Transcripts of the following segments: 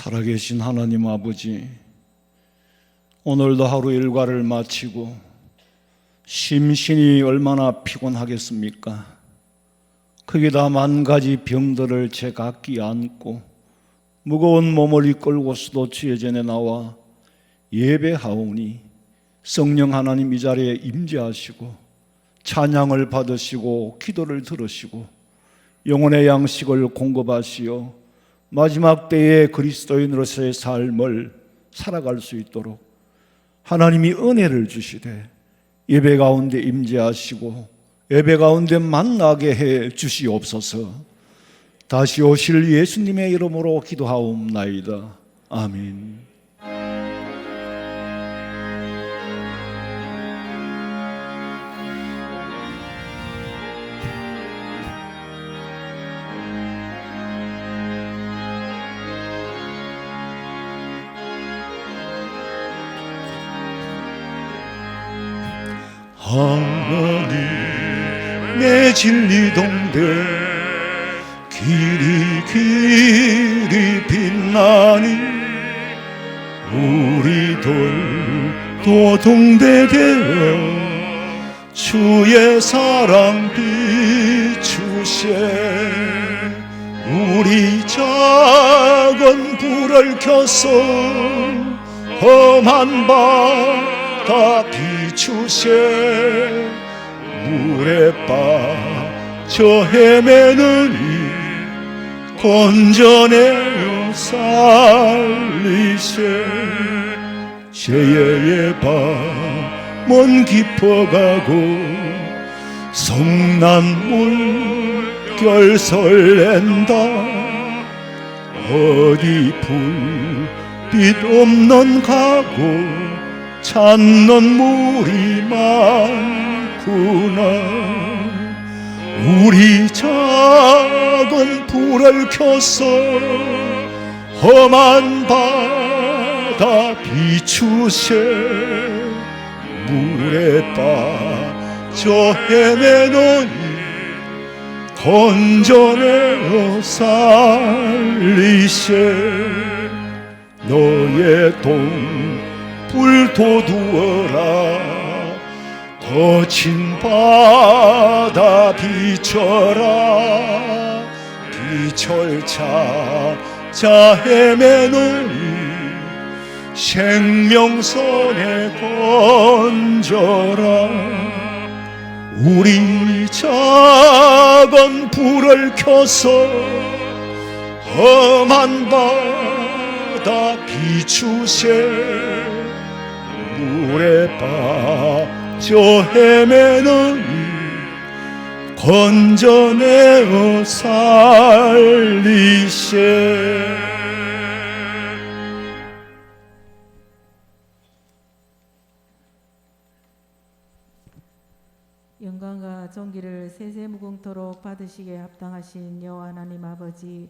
살아계신 하나님 아버지, 오늘도 하루 일과를 마치고 심신이 얼마나 피곤하겠습니까? 거기다 만 가지 병들을 제각기 안고 무거운 몸을 이끌고 수도치의 전에 나와 예배하오니 성령 하나님 이 자리에 임재하시고 찬양을 받으시고 기도를 들으시고 영혼의 양식을 공급하시어 마지막 때에 그리스도인으로서의 삶을 살아갈 수 있도록 하나님이 은혜를 주시되 예배 가운데 임재하시고 예배 가운데 만나게 해 주시옵소서. 다시 오실 예수님의 이름으로 기도하옵나이다. 아멘. 하나님의 진리동대 길이 빛나니 우리들도 동대되어 주의 사랑 비추세. 우리 작은 불을 켜서 험한 바다 비추세. 물에 빠져 헤매는 이 건져내어 살리세. 죄의 밤은 깊어가고 성난 물결 설렌다. 어디 불빛 없는 가고 찾는 물이 많구나. 우리 작은 불을 켜서 험한 바다 비추세. 물에 빠져 헤매는 이 건져내어 살리세. 너의 불도 두어라. 거친 바다 비춰라. 비철 찾아 헤매는 이 생명선에 건져라. 우리 작은 불을 켜서 험한 바다 비추세. 물에 빠져 헤매는 이 건져내어 살리세. 영광과 존귀를 세세무궁토록 받으시기에 합당하신 여호와 하나님 아버지,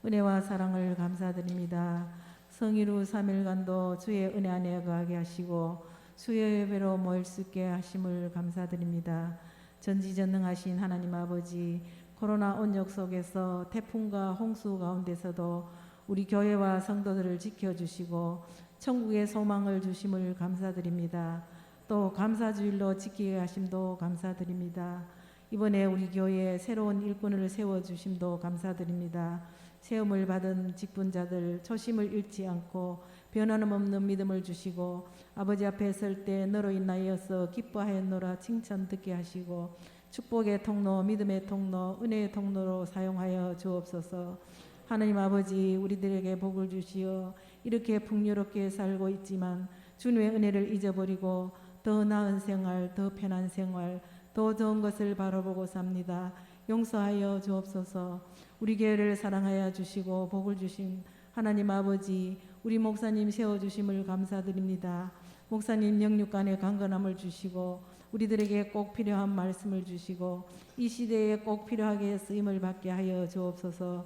은혜와 사랑을 감사드립니다. 성일후 3일간도 주의 은혜 안에 거하게 하시고 수요 예배로 모일 수 있게 하심을 감사드립니다. 전지전능하신 하나님 아버지, 코로나 온역 속에서 태풍과 홍수 가운데서도 우리 교회와 성도들을 지켜주시고 천국의 소망을 주심을 감사드립니다. 또 감사주일로 지키게 하심도 감사드립니다. 이번에 우리 교회에 새로운 일꾼을 세워주심도 감사드립니다. 세움을 받은 직분자들 초심을 잃지 않고 변함없는 믿음을 주시고 아버지 앞에 설 때 너로 인하여서 기뻐하였노라 칭찬 듣게 하시고 축복의 통로, 믿음의 통로, 은혜의 통로로 사용하여 주옵소서. 하나님 아버지, 우리들에게 복을 주시어 이렇게 풍요롭게 살고 있지만 주님의 은혜를 잊어버리고 더 나은 생활, 더 편한 생활, 더 좋은 것을 바라보고 삽니다. 용서하여 주옵소서. 우리 교회를 사랑하여 주시고 복을 주신 하나님 아버지, 우리 목사님 세워주심을 감사드립니다. 목사님 영육간의 강건함을 주시고 우리들에게 꼭 필요한 말씀을 주시고 이 시대에 꼭 필요하게 쓰임을 받게 하여 주옵소서.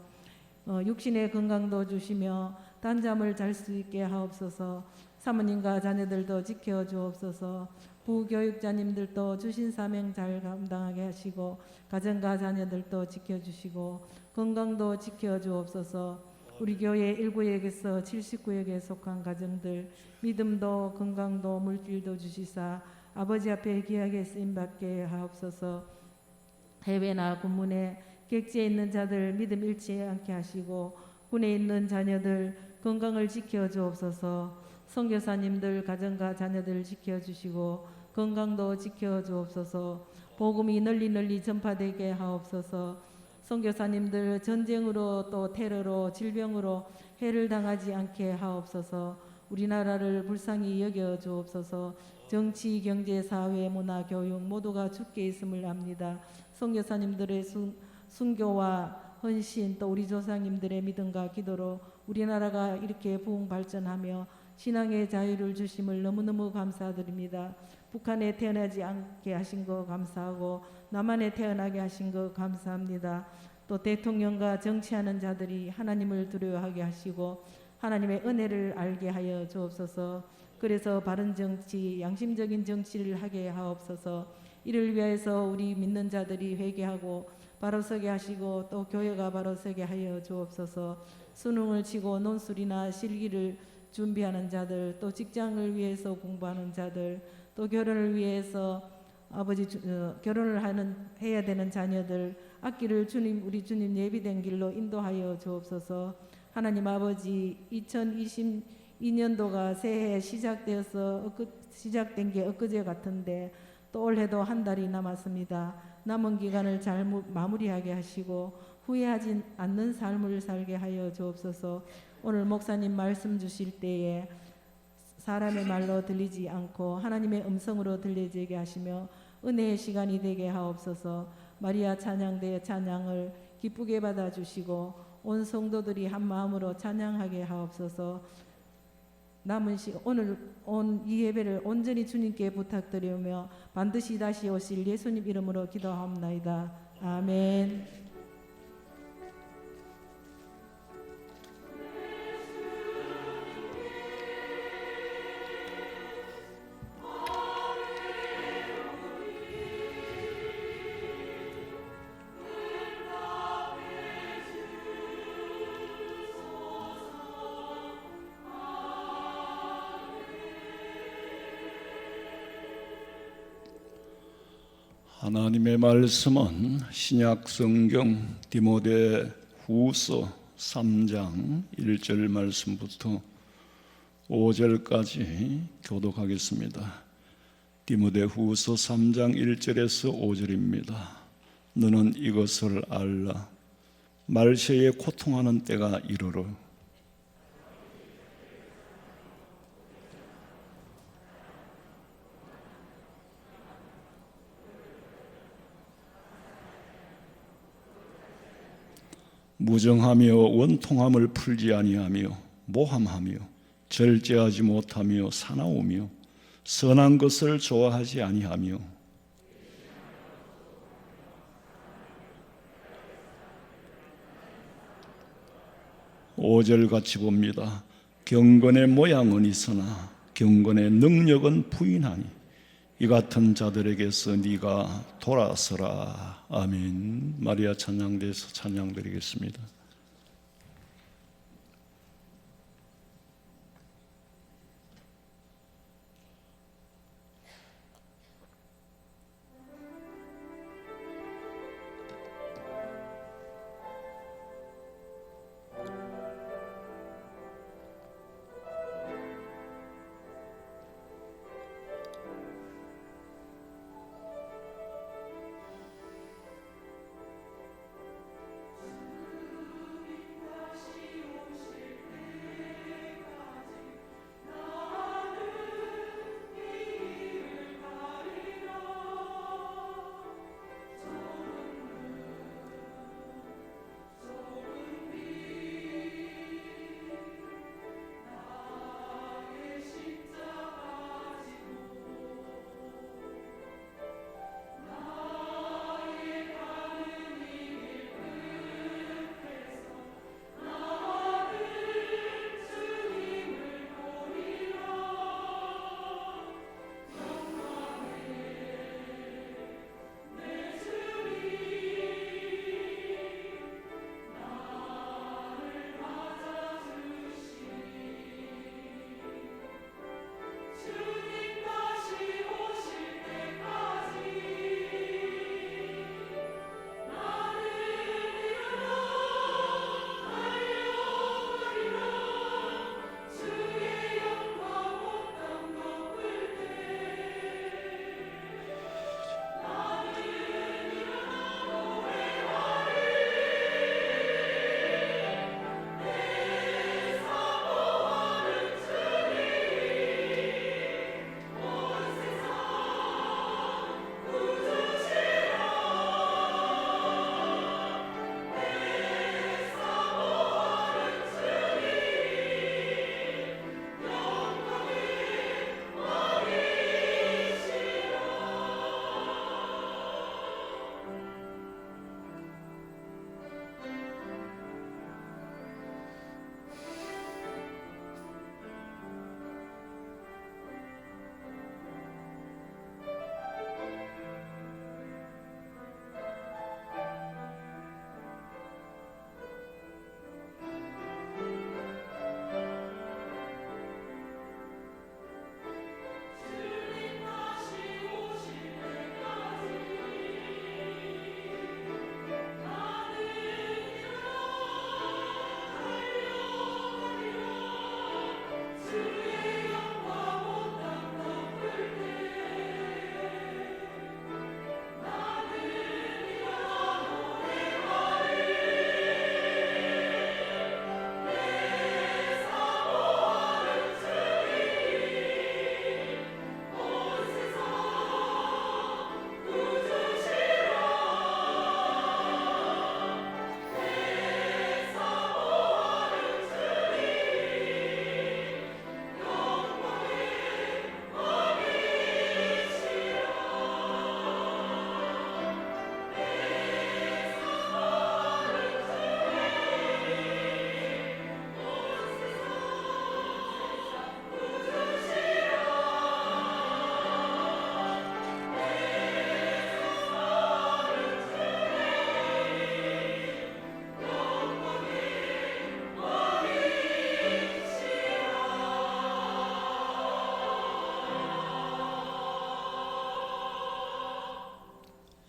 육신의 건강도 주시며 단잠을 잘 수 있게 하옵소서. 사모님과 자녀들도 지켜 주옵소서. 부교육자님들도 주신 사명 잘 감당하게 하시고 가정과 자녀들도 지켜주시고 건강도 지켜 주옵소서. 우리 교회 1구역에서 79역에 속한 가정들 믿음도 건강도 물질도 주시사 아버지 앞에 귀하게 쓰임받게 하옵소서. 해외나 군문에 객지에 있는 자들 믿음 잃지 않게 하시고 군에 있는 자녀들 건강을 지켜 주옵소서. 선교사님들 가정과 자녀들 지켜 주시고 건강도 지켜 주옵소서. 복음이 널리 전파되게 하옵소서. 선교사님들 전쟁으로 또 테러로 질병으로 해를 당하지 않게 하옵소서. 우리나라를 불쌍히 여겨 주옵소서. 정치, 경제, 사회, 문화, 교육 모두가 주께 있음을 압니다. 선교사님들의 순교와 헌신 또 우리 조상님들의 믿음과 기도로 우리나라가 이렇게 부흥 발전하며 신앙의 자유를 주심을 너무너무 감사드립니다. 북한에 태어나지 않게 하신 거 감사하고 남한에 태어나게 하신 거 감사합니다. 또 대통령과 정치하는 자들이 하나님을 두려워하게 하시고 하나님의 은혜를 알게 하여 주옵소서. 그래서 바른 정치, 양심적인 정치를 하게 하옵소서. 이를 위해서 우리 믿는 자들이 회개하고 바로 서게 하시고 또 교회가 바로 서게 하여 주옵소서. 수능을 치고 논술이나 실기를 준비하는 자들, 또 직장을 위해서 공부하는 자들, 또 결혼을 위해서 결혼을 해야 되는 자녀들, 앞길을 우리 주님 예비된 길로 인도하여 주옵소서. 하나님 아버지, 2022년도가 새해 시작된 게 엊그제 같은데 또 올해도 한 달이 남았습니다. 남은 기간을 잘 마무리하게 하시고 후회하지 않는 삶을 살게 하여 주옵소서. 오늘 목사님 말씀 주실 때에 사람의 말로 들리지 않고 하나님의 음성으로 들려지게 하시며 은혜의 시간이 되게 하옵소서. 마리아 찬양대의 찬양을 기쁘게 받아주시고 온 성도들이 한 마음으로 찬양하게 하옵소서. 남은 오늘 온 이 예배를 온전히 주님께 부탁드리며 반드시 다시 오실 예수님 이름으로 기도하옵나이다. 아멘. 하나님의 말씀은 신약 성경 디모데 후서 3장 1절 말씀부터 5절까지 교독하겠습니다. 디모데 후서 3장 1절에서 5절입니다. 너는 이것을 알라. 말세에 고통하는 때가 이르러 무정하며 원통함을 풀지 아니하며 모함하며 절제하지 못하며 사나우며 선한 것을 좋아하지 아니하며 오절같이 봅니다. 경건의 모양은 있으나 경건의 능력은 부인하니 이 같은 자들에게서 네가 돌아서라. 아멘. 마리아 찬양대에서 찬양드리겠습니다.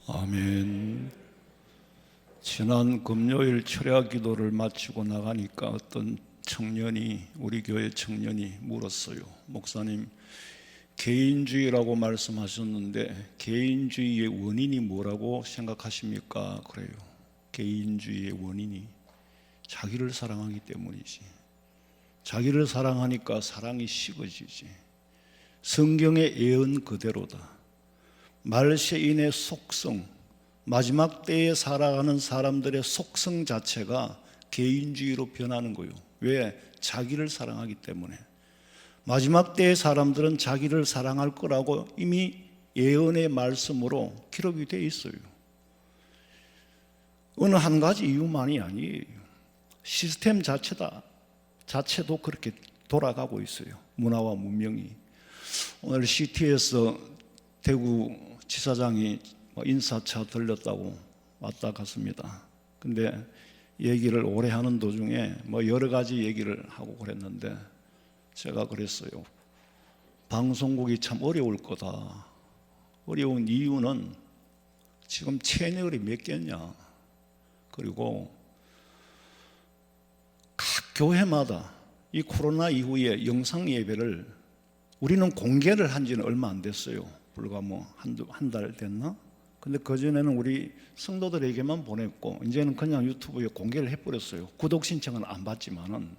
아멘. 지난 금요일 철야 기도를 마치고 나가니까 어떤 청년이, 우리 교회 청년이 물었어요. 목사님, 개인주의라고 말씀하셨는데 개인주의의 원인이 뭐라고 생각하십니까? 그래요. 개인주의의 원인이 자기를 사랑하기 때문이지. 자기를 사랑하니까 사랑이 식어지지. 성경의 예언 그대로다. 말세인의 속성, 마지막 때에 살아가는 사람들의 속성 자체가 개인주의로 변하는 거예요. 왜? 자기를 사랑하기 때문에. 마지막 때의 사람들은 자기를 사랑할 거라고 이미 예언의 말씀으로 기록이 되어 있어요. 어느 한 가지 이유만이 아니에요. 시스템 자체도 그렇게 돌아가고 있어요. 문화와 문명이. 오늘 CT에서 대구 지사장이 인사차 들렸다고 왔다 갔습니다. 근데 얘기를 오래 하는 도중에 여러 가지 얘기를 하고 그랬는데 제가 그랬어요. 방송국이 참 어려울 거다. 어려운 이유는 지금 채널이 몇 개냐. 그리고 각 교회마다 이 코로나 이후에 영상 예배를 우리는 공개를 한 지는 얼마 안 됐어요. 불과 한 달 됐나? 근데 그전에는 우리 성도들에게만 보냈고 이제는 그냥 유튜브에 공개를 해버렸어요. 구독 신청은 안 받지만은.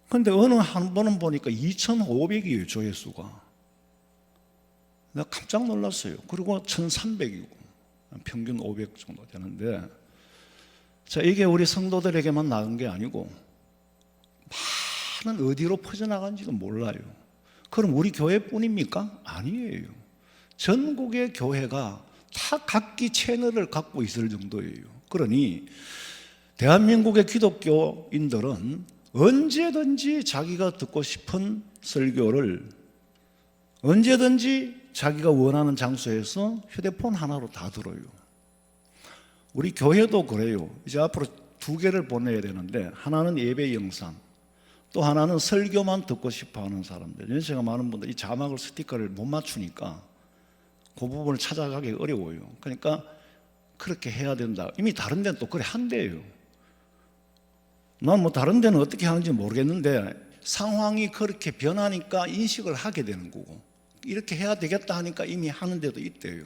근데 어느 한 번은 보니까 2,500이에요, 조회수가. 내가 깜짝 놀랐어요. 그리고 1,300이고 평균 500 정도 되는데, 자, 이게 우리 성도들에게만 나간 게 아니고 많은 어디로 퍼져나간지도 몰라요. 그럼 우리 교회뿐입니까? 아니에요. 전국의 교회가 다 각기 채널을 갖고 있을 정도예요. 그러니 대한민국의 기독교인들은 언제든지 자기가 듣고 싶은 설교를 언제든지 자기가 원하는 장소에서 휴대폰 하나로 다 들어요. 우리 교회도 그래요. 이제 앞으로 2개를 보내야 되는데, 하나는 예배 영상, 또 하나는 설교만 듣고 싶어 하는 사람들. 연세가 많은 분들 이 자막을, 스티커를 못 맞추니까 그 부분을 찾아가기 어려워요. 그러니까 그렇게 해야 된다. 이미 다른 데는 또 그래 한대요. 난 다른 데는 어떻게 하는지 모르겠는데 상황이 그렇게 변하니까 인식을 하게 되는 거고, 이렇게 해야 되겠다 하니까 이미 하는 데도 있대요.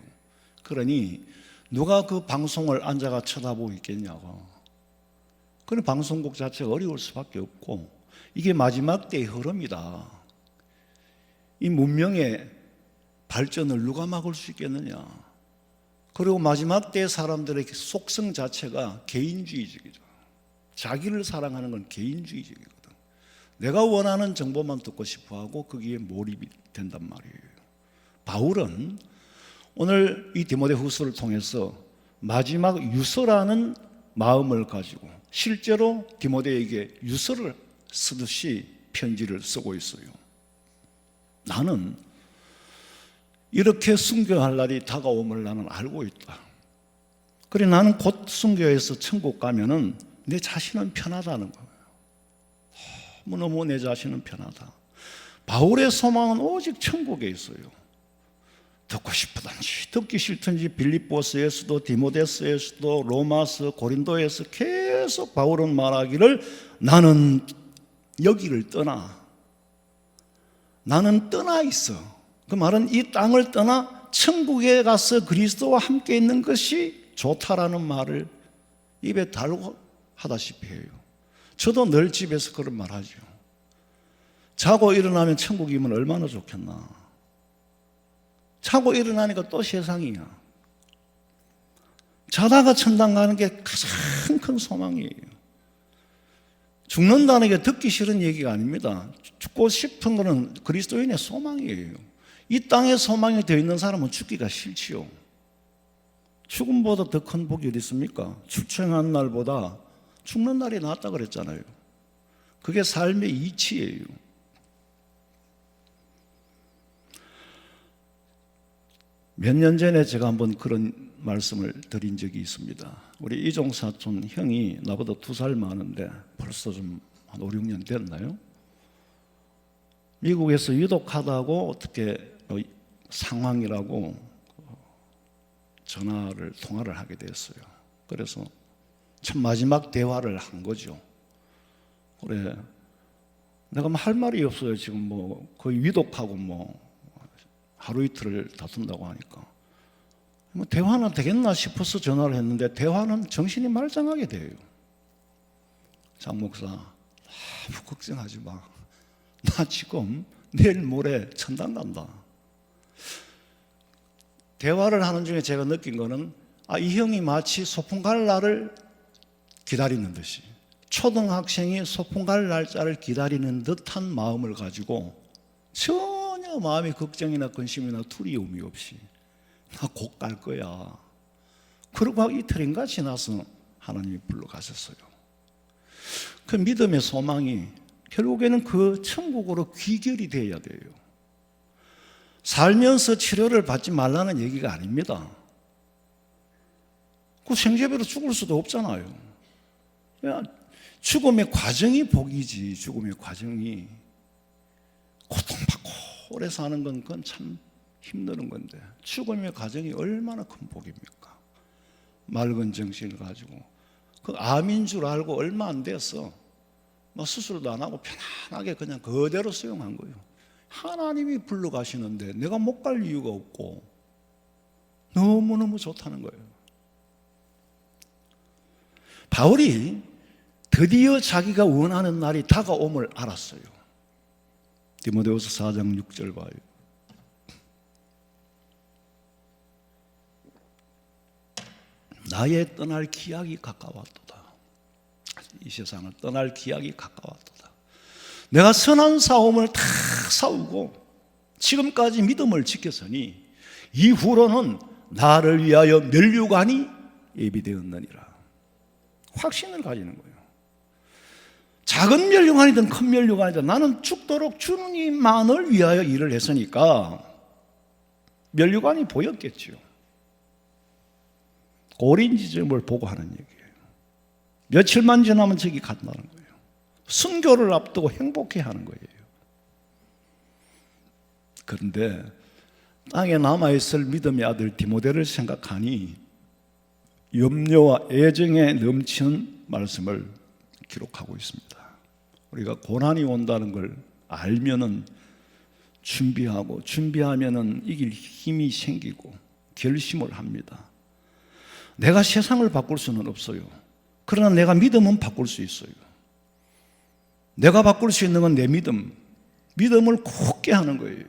그러니 누가 그 방송을 앉아가 쳐다보고 있겠냐고. 그런 방송국 자체가 어려울 수밖에 없고, 이게 마지막 때의 흐름이다. 이 문명의 발전을 누가 막을 수 있겠느냐. 그리고 마지막 때의 사람들의 속성 자체가 개인주의적이죠. 자기를 사랑하는 건 개인주의적이거든. 내가 원하는 정보만 듣고 싶어하고 거기에 몰입이 된단 말이에요. 바울은 오늘 이 디모데후서를 통해서 마지막 유서라는 마음을 가지고 실제로 디모데에게 유서를 쓰듯이 편지를 쓰고 있어요. 나는 이렇게 순교할 날이 다가옴을 나는 알고 있다. 그래, 나는 곧 순교해서 천국 가면은 내 자신은 편하다는 거예요. 너무너무 내 자신은 편하다. 바울의 소망은 오직 천국에 있어요. 듣고 싶든지 듣기 싫든지 빌립보서에서도 디모데서에서도 로마서 고린도에서 계속 바울은 말하기를 나는 여기를 떠나, 나는 떠나 있어. 그 말은 이 땅을 떠나 천국에 가서 그리스도와 함께 있는 것이 좋다라는 말을 입에 달고 하다시피 해요. 저도 늘 집에서 그런 말 하죠. 자고 일어나면 천국이면 얼마나 좋겠나. 자고 일어나니까 또 세상이야. 자다가 천당 가는 게 가장 큰 소망이에요. 죽는다는 게 듣기 싫은 얘기가 아닙니다. 죽고 싶은 것은 그리스도인의 소망이에요. 이 땅에 소망이 되어 있는 사람은 죽기가 싫지요. 죽음보다 더 큰 복이 어디 있습니까? 출생한 날보다 죽는 날이 낫다 그랬잖아요. 그게 삶의 이치예요. 몇 년 전에 제가 한번 그런 말씀을 드린 적이 있습니다. 우리 이종 사촌 형이 나보다 2살 많은데 벌써 좀 한 5, 6년 됐나요? 미국에서 유독하다고 어떻게 상황이라고 통화를 하게 됐어요. 그래서 참 마지막 대화를 한 거죠. 그래, 내가 뭐 할 말이 없어요. 지금 뭐 거의 위독하고 뭐 하루 이틀을 다툰다고 하니까 뭐 대화는 되겠나 싶어서 전화를 했는데 대화는 정신이 말짱하게 돼요. 장 목사, 아무 걱정하지 마. 나 지금 내일 모레 천당 간다. 대화를 하는 중에 제가 느낀 거는 이 형이 마치 소풍 갈 날을 기다리는 듯이, 초등학생이 소풍 갈 날짜를 기다리는 듯한 마음을 가지고 전혀 마음의 걱정이나 근심이나 두려움이 없이 나 곧 갈 거야. 그러고 이틀인가 지나서 하나님이 불러가셨어요. 그 믿음의 소망이 결국에는 그 천국으로 귀결이 되어야 돼요. 살면서 치료를 받지 말라는 얘기가 아닙니다. 그 생제비로 죽을 수도 없잖아요. 죽음의 과정이 복이지. 죽음의 과정이 고통받고 오래 사는 건 그건 참 힘든 건데 죽음의 과정이 얼마나 큰 복입니까? 맑은 정신을 가지고 그 암인 줄 알고 얼마 안 됐어. 뭐 수술도 안 하고 편안하게 그냥 그대로 수용한 거예요. 하나님이 불러가시는데 내가 못 갈 이유가 없고 너무너무 좋다는 거예요. 바울이 드디어 자기가 원하는 날이 다가옴을 알았어요. 디모데후서 4장 6절 봐요. 나의 떠날 기약이 가까웠도다. 이 세상을 떠날 기약이 가까웠도다. 내가 선한 싸움을 다 싸우고 지금까지 믿음을 지켰으니 이후로는 나를 위하여 면류관이 예비되었느니라. 확신을 가지는 거예요. 작은 면류관이든 큰 면류관이든 나는 죽도록 주님만을 위하여 일을 했으니까 면류관이 보였겠죠. 고린 지점을 보고 하는 얘기예요. 며칠만 지나면 저기 간다는 거예요. 순교를 앞두고 행복해하는 거예요. 그런데 땅에 남아있을 믿음의 아들 디모데를 생각하니 염려와 애정에 넘치는 말씀을 기록하고 있습니다. 우리가 고난이 온다는 걸 알면은 준비하면은 이길 힘이 생기고 결심을 합니다. 내가 세상을 바꿀 수는 없어요. 그러나 내가 믿음은 바꿀 수 있어요. 내가 바꿀 수 있는 건 내 믿음을 굳게 하는 거예요.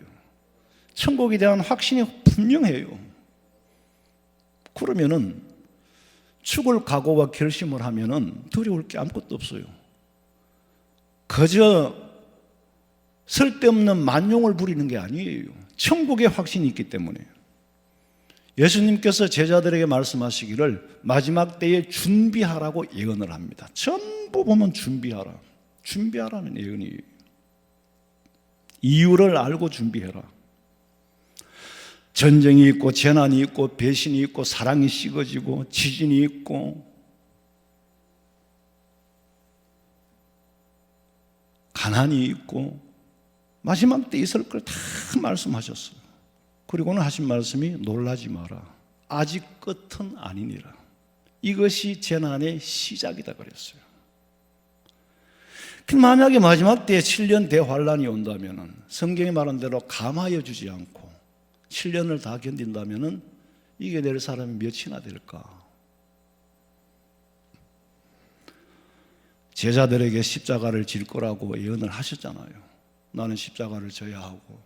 천국에 대한 확신이 분명해요. 그러면은 죽을 각오와 결심을 하면은 두려울 게 아무것도 없어요. 그저 쓸데없는 만용을 부리는 게 아니에요. 천국의 확신이 있기 때문에. 예수님께서 제자들에게 말씀하시기를 마지막 때에 준비하라고 예언을 합니다. 전부 보면 준비하라는 예언이에요. 이유를 알고 준비해라. 전쟁이 있고 재난이 있고 배신이 있고 사랑이 식어지고 지진이 있고 가난이 있고 마지막 때 있을 걸 다 말씀하셨어요. 그리고는 하신 말씀이 놀라지 마라. 아직 끝은 아니니라. 이것이 재난의 시작이다 그랬어요. 만약에 마지막 때에 7년 대환란이 온다면 성경이 말한 대로 감하여 주지 않고 7년을 다 견딘다면 이겨낼 사람이 몇이나 될까? 제자들에게 십자가를 질 거라고 예언을 하셨잖아요. 나는 십자가를 져야 하고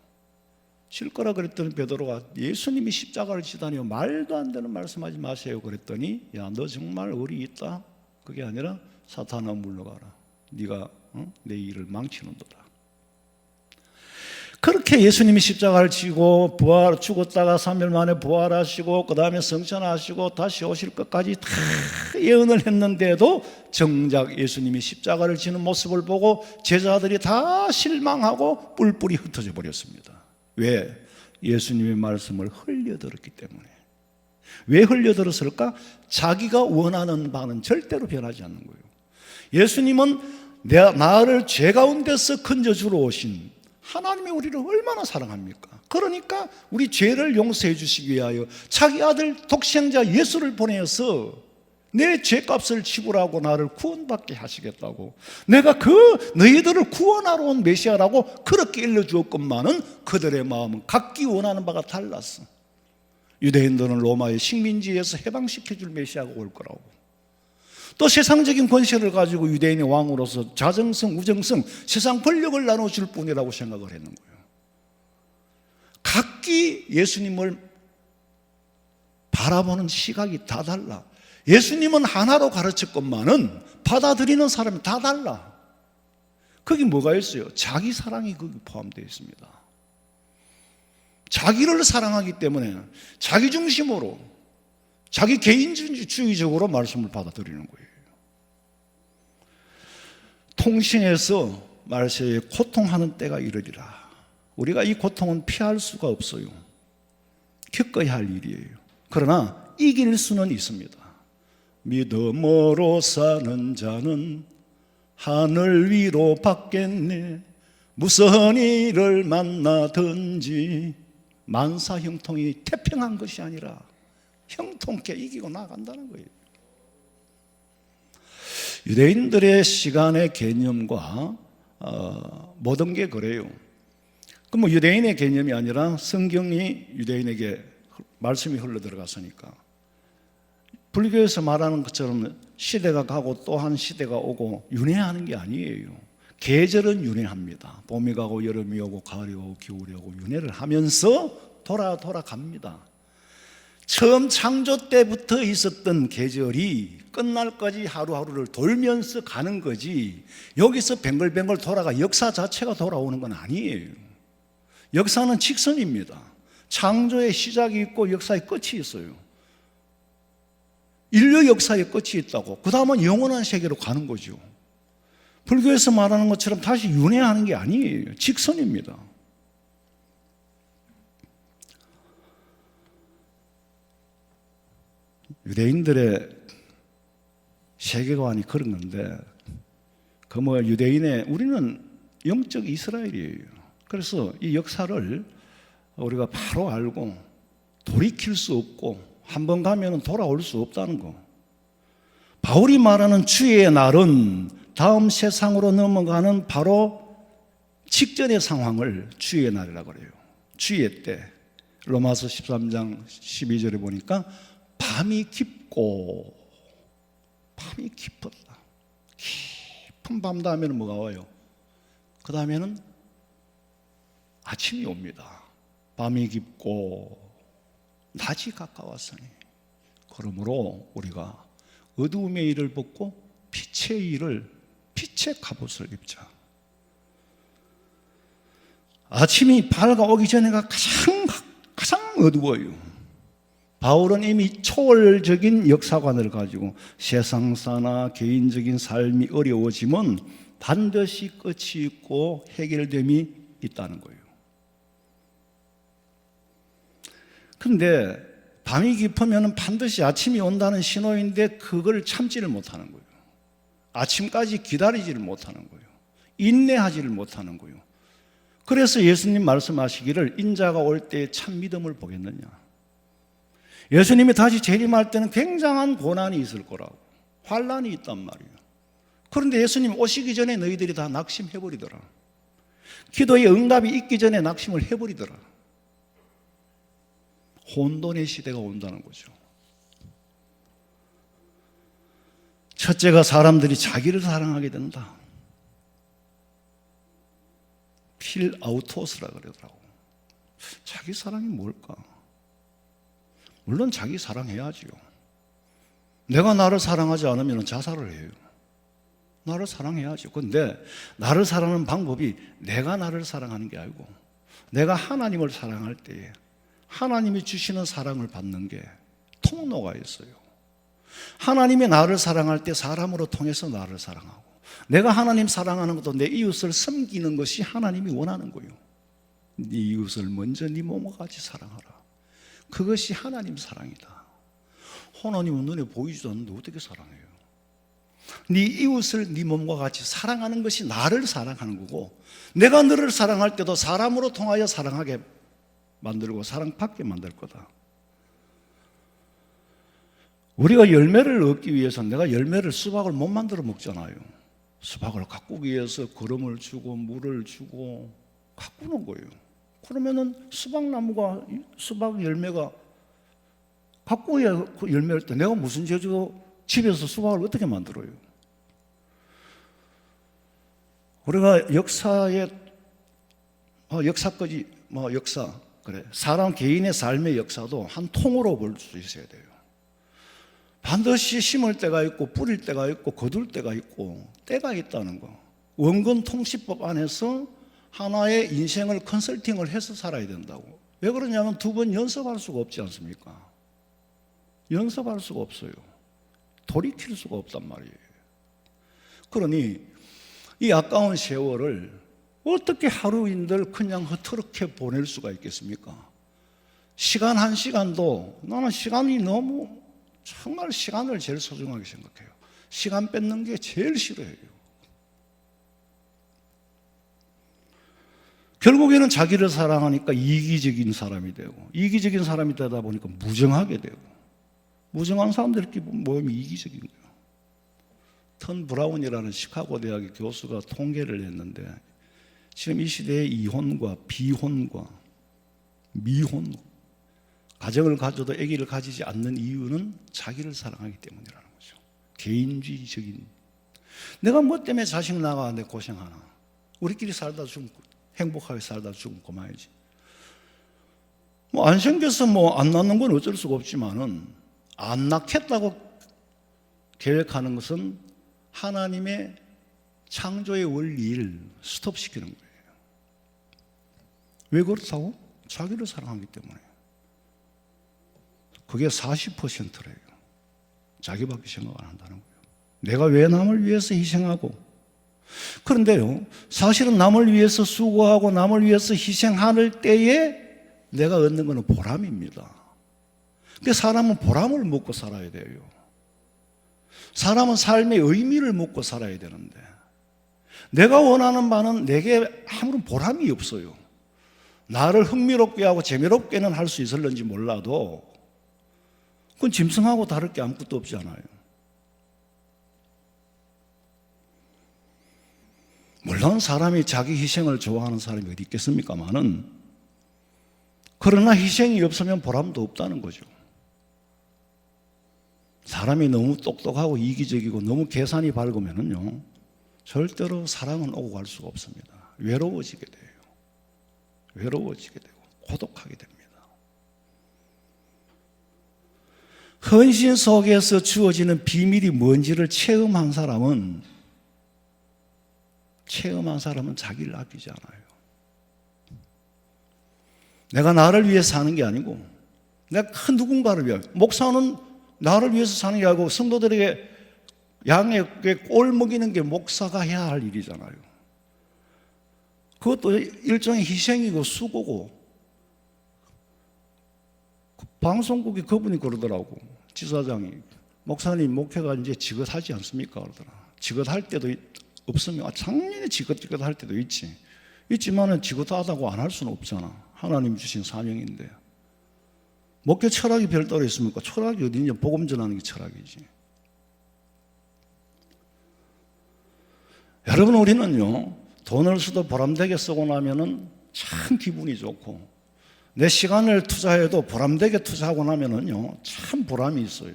질 거라 그랬더니 베드로가 예수님이 십자가를 지다니요 말도 안 되는 말씀하지 마세요 그랬더니 야 너 정말 의리 있다? 그게 아니라 사탄아 물러가라. 네가 내 일을 망치는도다. 그렇게 예수님이 십자가를 지고 죽었다가 3일 만에 부활하시고 그 다음에 성천하시고 다시 오실 것까지 다 예언을 했는데도 정작 예수님이 십자가를 지는 모습을 보고 제자들이 다 실망하고 뿔뿔이 흩어져 버렸습니다. 왜? 예수님의 말씀을 흘려들었기 때문에. 왜 흘려들었을까? 자기가 원하는 바는 절대로 변하지 않는 거예요. 예수님은 나를 죄 가운데서 건져주러 오신 하나님이 우리를 얼마나 사랑합니까? 그러니까 우리 죄를 용서해 주시기 위하여 자기 아들 독생자 예수를 보내어서 내 죄값을 지불하고 나를 구원받게 하시겠다고, 내가 너희들을 구원하러 온 메시아라고 그렇게 일러주었건만은 그들의 마음은 각기 원하는 바가 달랐어. 유대인들은 로마의 식민지에서 해방시켜 줄 메시아가 올 거라고, 또 세상적인 권세를 가지고 유대인의 왕으로서 자정성, 우정성, 세상 권력을 나눠줄 뿐이라고 생각을 했는 거예요. 각기 예수님을 바라보는 시각이 다 달라. 예수님은 하나로 가르쳤건만은 받아들이는 사람이 다 달라. 거기 뭐가 있어요? 자기 사랑이 거기 포함되어 있습니다. 자기를 사랑하기 때문에 자기 중심으로, 자기 개인주의적으로 말씀을 받아들이는 거예요. 통신에서 말세에 고통하는 때가 이르리라. 우리가 이 고통은 피할 수가 없어요. 겪어야 할 일이에요. 그러나 이길 수는 있습니다. 믿음으로 사는 자는 하늘 위로 받겠네. 무슨 일을 만나든지 만사 형통이 태평한 것이 아니라 형통케 이기고 나간다는 거예요. 유대인들의 시간의 개념과 모든 게 그래요. 그럼 유대인의 개념이 아니라 성경이 유대인에게 말씀이 흘러 들어갔으니까, 불교에서 말하는 것처럼 시대가 가고 또 한 시대가 오고 윤회하는 게 아니에요. 계절은 윤회합니다. 봄이 가고 여름이 오고 가을이 오고 겨울이 오고 윤회를 하면서 돌아갑니다. 처음 창조 때부터 있었던 계절이 끝날까지 하루하루를 돌면서 가는 거지, 여기서 뱅글뱅글 돌아가 역사 자체가 돌아오는 건 아니에요. 역사는 직선입니다. 창조의 시작이 있고 역사의 끝이 있어요. 인류 역사의 끝이 있다고, 그 다음은 영원한 세계로 가는 거죠. 불교에서 말하는 것처럼 다시 윤회하는 게 아니에요. 직선입니다. 유대인들의 세계관이 그런 건데, 유대인의, 우리는 영적 이스라엘이에요. 그래서 이 역사를 우리가 바로 알고 돌이킬 수 없고 한 번 가면 돌아올 수 없다는 거. 바울이 말하는 주의 날은 다음 세상으로 넘어가는 바로 직전의 상황을 주의 날이라고 그래요. 주의 때. 로마서 13장 12절에 보니까 밤이 깊고, 밤이 깊었다. 깊은 밤 다음에는 뭐가 와요? 그 다음에는 아침이 옵니다. 밤이 깊고 낮이 가까웠으니, 그러므로 우리가 어두움의 일을 벗고 빛의 갑옷을 입자. 아침이 밝아오기 전에가 가장 어두워요. 바울은 이미 초월적인 역사관을 가지고 세상사나 개인적인 삶이 어려워지면 반드시 끝이 있고 해결됨이 있다는 거예요. 그런데 밤이 깊으면 반드시 아침이 온다는 신호인데 그걸 참지를 못하는 거예요. 아침까지 기다리지를 못하는 거예요. 인내하지를 못하는 거예요. 그래서 예수님 말씀하시기를 인자가 올 때에 참 믿음을 보겠느냐. 예수님이 다시 재림할 때는 굉장한 고난이 있을 거라고, 환난이 있단 말이에요. 그런데 예수님 오시기 전에 너희들이 다 낙심해버리더라. 기도의 응답이 있기 전에 낙심을 해버리더라. 혼돈의 시대가 온다는 거죠. 첫째가 사람들이 자기를 사랑하게 된다. 필아우토스라 그러더라고. 자기 사랑이 뭘까? 물론 자기 사랑해야지요. 내가 나를 사랑하지 않으면 자살을 해요. 나를 사랑해야죠. 그런데 나를 사랑하는 방법이 내가 나를 사랑하는 게 아니고, 내가 하나님을 사랑할 때에 하나님이 주시는 사랑을 받는 게 통로가 있어요. 하나님이 나를 사랑할 때 사람으로 통해서 나를 사랑하고, 내가 하나님 사랑하는 것도 내 이웃을 섬기는 것이 하나님이 원하는 거예요. 네 이웃을 먼저 네 몸과 같이 사랑하라. 그것이 하나님 사랑이다. 하나님은 눈에 보이지도 않는데 어떻게 사랑해요? 네 이웃을 네 몸과 같이 사랑하는 것이 나를 사랑하는 거고, 내가 너를 사랑할 때도 사람으로 통하여 사랑하게 만들고 사랑받게 만들 거다. 우리가 열매를 얻기 위해서 내가 열매를, 수박을 못 만들어 먹잖아요. 수박을 가꾸기 위해서 거름을 주고 물을 주고 가꾸는 거예요. 그러면은 수박나무가, 수박 열매가 가꾸어야 그 열매를 때 내가 무슨 재주로 집에서 수박을 어떻게 만들어요? 우리가 역사에 역사까지 역사 그래, 사람 개인의 삶의 역사도 한 통으로 볼 수 있어야 돼요. 반드시 심을 때가 있고 뿌릴 때가 있고 거둘 때가 있고 때가 있다는 거. 원근 통치법 안에서 하나의 인생을 컨설팅을 해서 살아야 된다고. 왜 그러냐면 두 번 연습할 수가 없지 않습니까? 연습할 수가 없어요. 돌이킬 수가 없단 말이에요. 그러니 이 아까운 세월을 어떻게 하루인들 그냥 흐트럽게 보낼 수가 있겠습니까? 시간 한 시간도, 나는 시간이 너무, 정말 시간을 제일 소중하게 생각해요. 시간 뺏는 게 제일 싫어해요. 결국에는 자기를 사랑하니까 이기적인 사람이 되고, 이기적인 사람이 되다 보니까 무정하게 되고, 무정한 사람들끼리 모임이 이기적인 거예요. 턴 브라운이라는 시카고 대학의 교수가 통계를 했는데, 지금 이 시대의 이혼과 비혼과 미혼, 가정을 가져도 아기를 가지지 않는 이유는 자기를 사랑하기 때문이라는 거죠. 개인주의적인. 내가 뭐 때문에 자식 낳아내 고생하나? 우리끼리 살다 죽으면, 행복하게 살다 죽으면 고마야지. 안 생겨서 안 낳는 건 어쩔 수가 없지만은, 안 낳겠다고 계획하는 것은 하나님의 창조의 원리를 스톱시키는 거예요. 왜 그렇다고? 자기를 사랑하기 때문에. 그게 40%래요. 자기밖에 생각 안 한다는 거예요. 내가 왜 남을 위해서 희생하고. 그런데요, 사실은 남을 위해서 수고하고 남을 위해서 희생할 때에 내가 얻는 것은 보람입니다. 그러니까 사람은 보람을 먹고 살아야 돼요. 사람은 삶의 의미를 먹고 살아야 되는데, 내가 원하는 바는 내게 아무런 보람이 없어요. 나를 흥미롭게 하고 재미롭게는 할 수 있을는지 몰라도 그건 짐승하고 다를 게 아무것도 없잖아요. 물론 사람이 자기 희생을 좋아하는 사람이 어디 있겠습니까마는, 그러나 희생이 없으면 보람도 없다는 거죠. 사람이 너무 똑똑하고 이기적이고 너무 계산이 밝으면은요, 절대로 사랑은 오고 갈 수가 없습니다. 외로워지게 돼요. 외로워지게 되고 고독하게 됩니다. 헌신 속에서 주어지는 비밀이 뭔지를 체험한 사람은 자기를 아끼지 않아요. 내가 나를 위해서 사는 게 아니고, 내가 큰 누군가를 위하여, 목사는 나를 위해서 사는 게 아니고 성도들에게 양에게 꼴 먹이는 게 목사가 해야 할 일이잖아요. 그것도 일종의 희생이고 수고고. 방송국이 그분이 그러더라고. 지사장이, 목사님 목회가 이제 지긋하지 않습니까? 그러더라. 지긋할 때도 없으면, 작년에 지긋할 때도 있지만은 지긋하다고 안 할 수는 없잖아. 하나님 주신 사명인데. 목회 철학이 별도로 있습니까? 철학이 어디냐? 복음 전하는 게 철학이지. 여러분, 우리는요, 돈을 써도 보람되게 쓰고 나면은 참 기분이 좋고, 내 시간을 투자해도 보람되게 투자하고 나면은요, 참 보람이 있어요.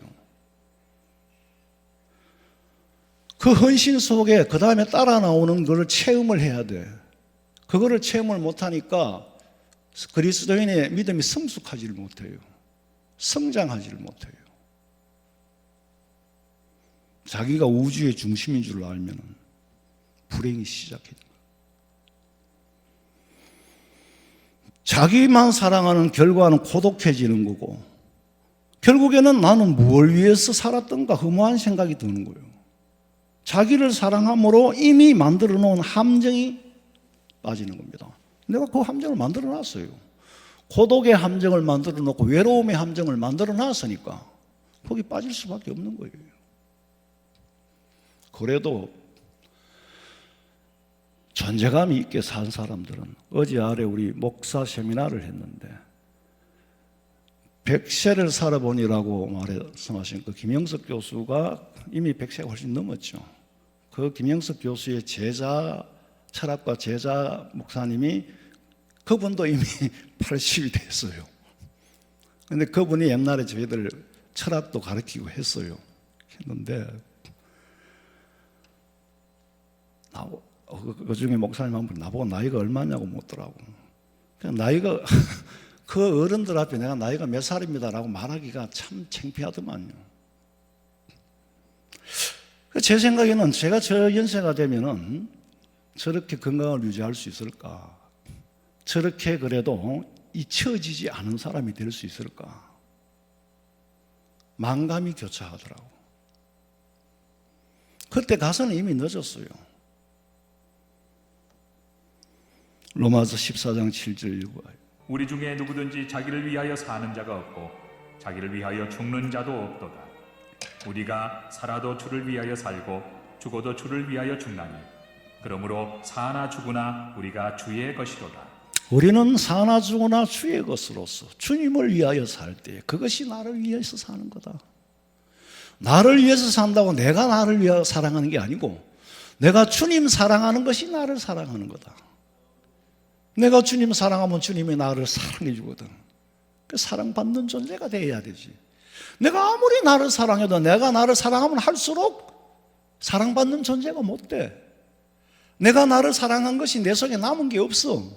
그 헌신 속에 그 다음에 따라 나오는 것을 체험을 해야 돼. 그거를 체험을 못하니까 그리스도인의 믿음이 성숙하지를 못해요. 성장하지를 못해요. 자기가 우주의 중심인 줄 알면 불행이 시작해요. 자기만 사랑하는 결과는 고독해지는 거고, 결국에는 나는 뭘 위해서 살았던가 허무한 생각이 드는 거예요. 자기를 사랑함으로 이미 만들어 놓은 함정이 빠지는 겁니다. 내가 그 함정을 만들어 놨어요. 고독의 함정을 만들어 놓고 외로움의 함정을 만들어 놨으니까 거기 빠질 수밖에 없는 거예요. 그래도 존재감이 있게 산 사람들은 어제 아래 우리 목사 세미나를 했는데 100세를 살아보니라고 말씀하신 그 김영석 교수가 이미 100세가 훨씬 넘었죠. 그 김영석 교수의 제자, 철학과 제자 목사님이 그분도 이미 80이 됐어요. 근데 그분이 옛날에 저희들 철학도 가르치고 했어요. 했는데 그 중에 목사님 한 분 나보고 나이가 얼마냐고 묻더라고. 그냥 나이가 그 어른들 앞에 내가 나이가 몇 살입니다라고 말하기가 참 창피하더만요. 제 생각에는 제가 저 연세가 되면은 저렇게 건강을 유지할 수 있을까? 저렇게 그래도 잊혀지지 않은 사람이 될 수 있을까? 만감이 교차하더라고. 그때 가서는 이미 늦었어요. 로마서 14장 7절 읽어요. 우리 중에 누구든지 자기를 위하여 사는 자가 없고 자기를 위하여 죽는 자도 없도다. 우리가 살아도 주를 위하여 살고 죽어도 주를 위하여 죽나니 그러므로 사나 죽으나 우리가 주의 것이로다. 우리는 사나 죽으나 주의 것으로서 주님을 위하여 살 때 그것이 나를 위해서 사는 거다. 나를 위해서 산다고 내가 나를 위하여 사랑하는 게 아니고 내가 주님 사랑하는 것이 나를 사랑하는 거다. 내가 주님 사랑하면 주님이 나를 사랑해 주거든. 그 사랑받는 존재가 되어야 되지. 내가 아무리 나를 사랑해도 내가 나를 사랑하면 할수록 사랑받는 존재가 못 돼. 내가 나를 사랑한 것이 내 속에 남은 게 없어.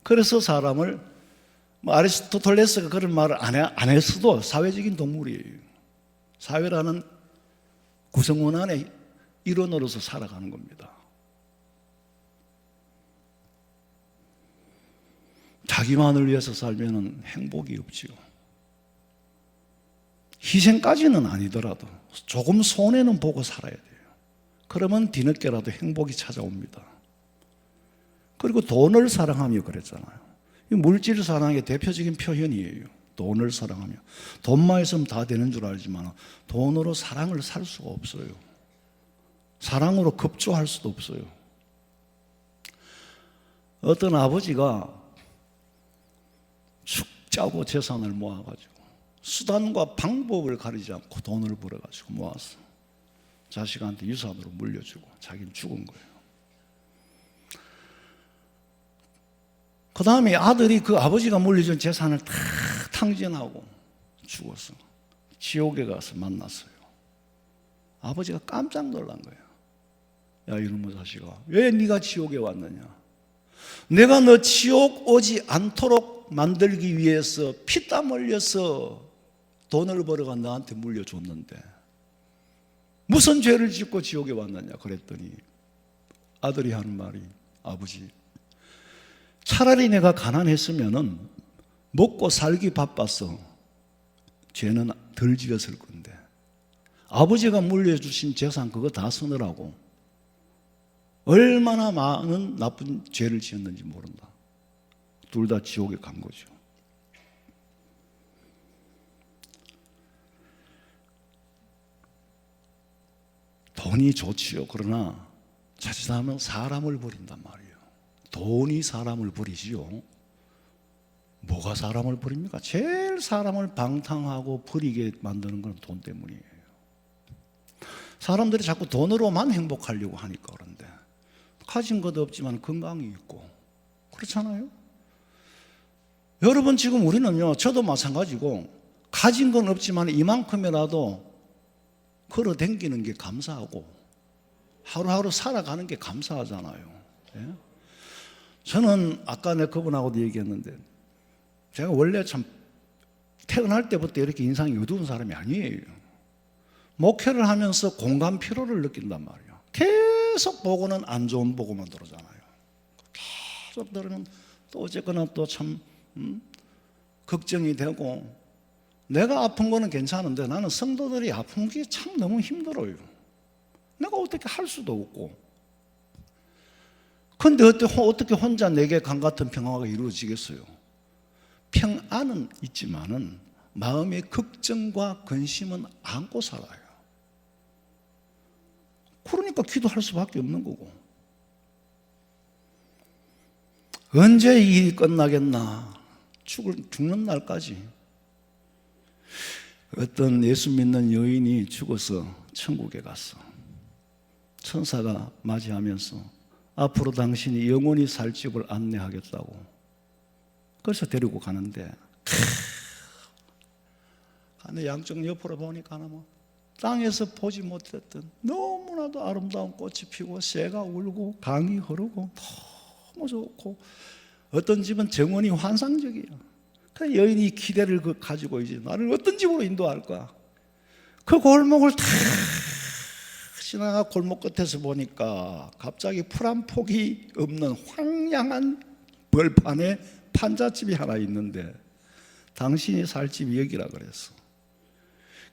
그래서 사람을 아리스토텔레스가 그런 말을 안 했어도 사회적인 동물이에요. 사회라는 구성원 안에 일원으로서 살아가는 겁니다. 자기만을 위해서 살면 행복이 없지요. 희생까지는 아니더라도 조금 손해는 보고 살아야 돼요. 그러면 뒤늦게라도 행복이 찾아옵니다. 그리고 돈을 사랑하며 그랬잖아요. 이 물질 사랑의 대표적인 표현이에요. 돈을 사랑하며. 돈만 있으면 다 되는 줄 알지만 돈으로 사랑을 살 수가 없어요. 사랑으로 급조할 수도 없어요. 어떤 아버지가 축 짜고 재산을 모아가지고 수단과 방법을 가리지 않고 돈을 벌어가지고 모았어. 자식한테 유산으로 물려주고 자기는 죽은 거예요. 그 다음에 아들이 그 아버지가 물려준 재산을 다 탕진하고 죽었어. 지옥에 가서 만났어요. 아버지가 깜짝 놀란 거예요. 야 이놈의 자식아, 왜 네가 지옥에 왔느냐? 내가 너 지옥 오지 않도록 만들기 위해서 피땀 흘려서 돈을 벌어가 너한테 물려줬는데 무슨 죄를 짓고 지옥에 왔느냐 그랬더니 아들이 하는 말이, 아버지 차라리 내가 가난했으면은 먹고 살기 바빠서 죄는 덜 지었을 건데 아버지가 물려주신 재산 그거 다 쓰느라고 얼마나 많은 나쁜 죄를 지었는지 모른다. 둘 다 지옥에 간 거죠. 돈이 좋지요. 그러나 자칫하면 사람을 버린단 말이에요. 돈이 사람을 버리지요. 뭐가 사람을 버립니까? 제일 사람을 방탕하고 버리게 만드는 건 돈 때문이에요. 사람들이 자꾸 돈으로만 행복하려고 하니까 그런데 가진 것도 없지만 건강이 있고 그렇잖아요. 여러분 지금 우리는요, 저도 마찬가지고 가진 건 없지만 이만큼이라도 걸어 다니는 게 감사하고 하루하루 살아가는 게 감사하잖아요. 예? 저는 아까 내 그분하고도 얘기했는데 제가 원래 참 태어날 때부터 이렇게 인상이 어두운 사람이 아니에요. 목회를 하면서 공감 피로를 느낀단 말이에요. 계속 보고는 안 좋은 보고만 들어오잖아요. 계속 들으면 또 어쨌거나 또 참 걱정이 되고 내가 아픈 거는 괜찮은데 나는 성도들이 아픈 게 참 너무 힘들어요. 내가 어떻게 할 수도 없고. 그런데 어떻게 혼자 내게 강 같은 평화가 이루어지겠어요? 평안은 있지만은 마음의 걱정과 근심은 안고 살아요. 그러니까 기도할 수밖에 없는 거고. 언제 이 일이 끝나겠나? 죽는 날까지. 어떤 예수 믿는 여인이 죽어서 천국에 갔어. 천사가 맞이하면서 앞으로 당신이 영원히 살 집을 안내하겠다고. 그래서 데리고 가는데, 근데 양쪽 옆으로 보니까 뭐 땅에서 보지 못했던 너무나도 아름다운 꽃이 피고 새가 울고 강이 흐르고 너무 좋고, 어떤 집은 정원이 환상적이에요. 그 여인이 기대를 가지고 이제 나를 어떤 집으로 인도할까? 그 골목을 다 지나가 골목 끝에서 보니까 갑자기 풀 한 폭이 없는 황량한 벌판에 판잣집이 하나 있는데, 당신이 살 집이 여기라 그랬어.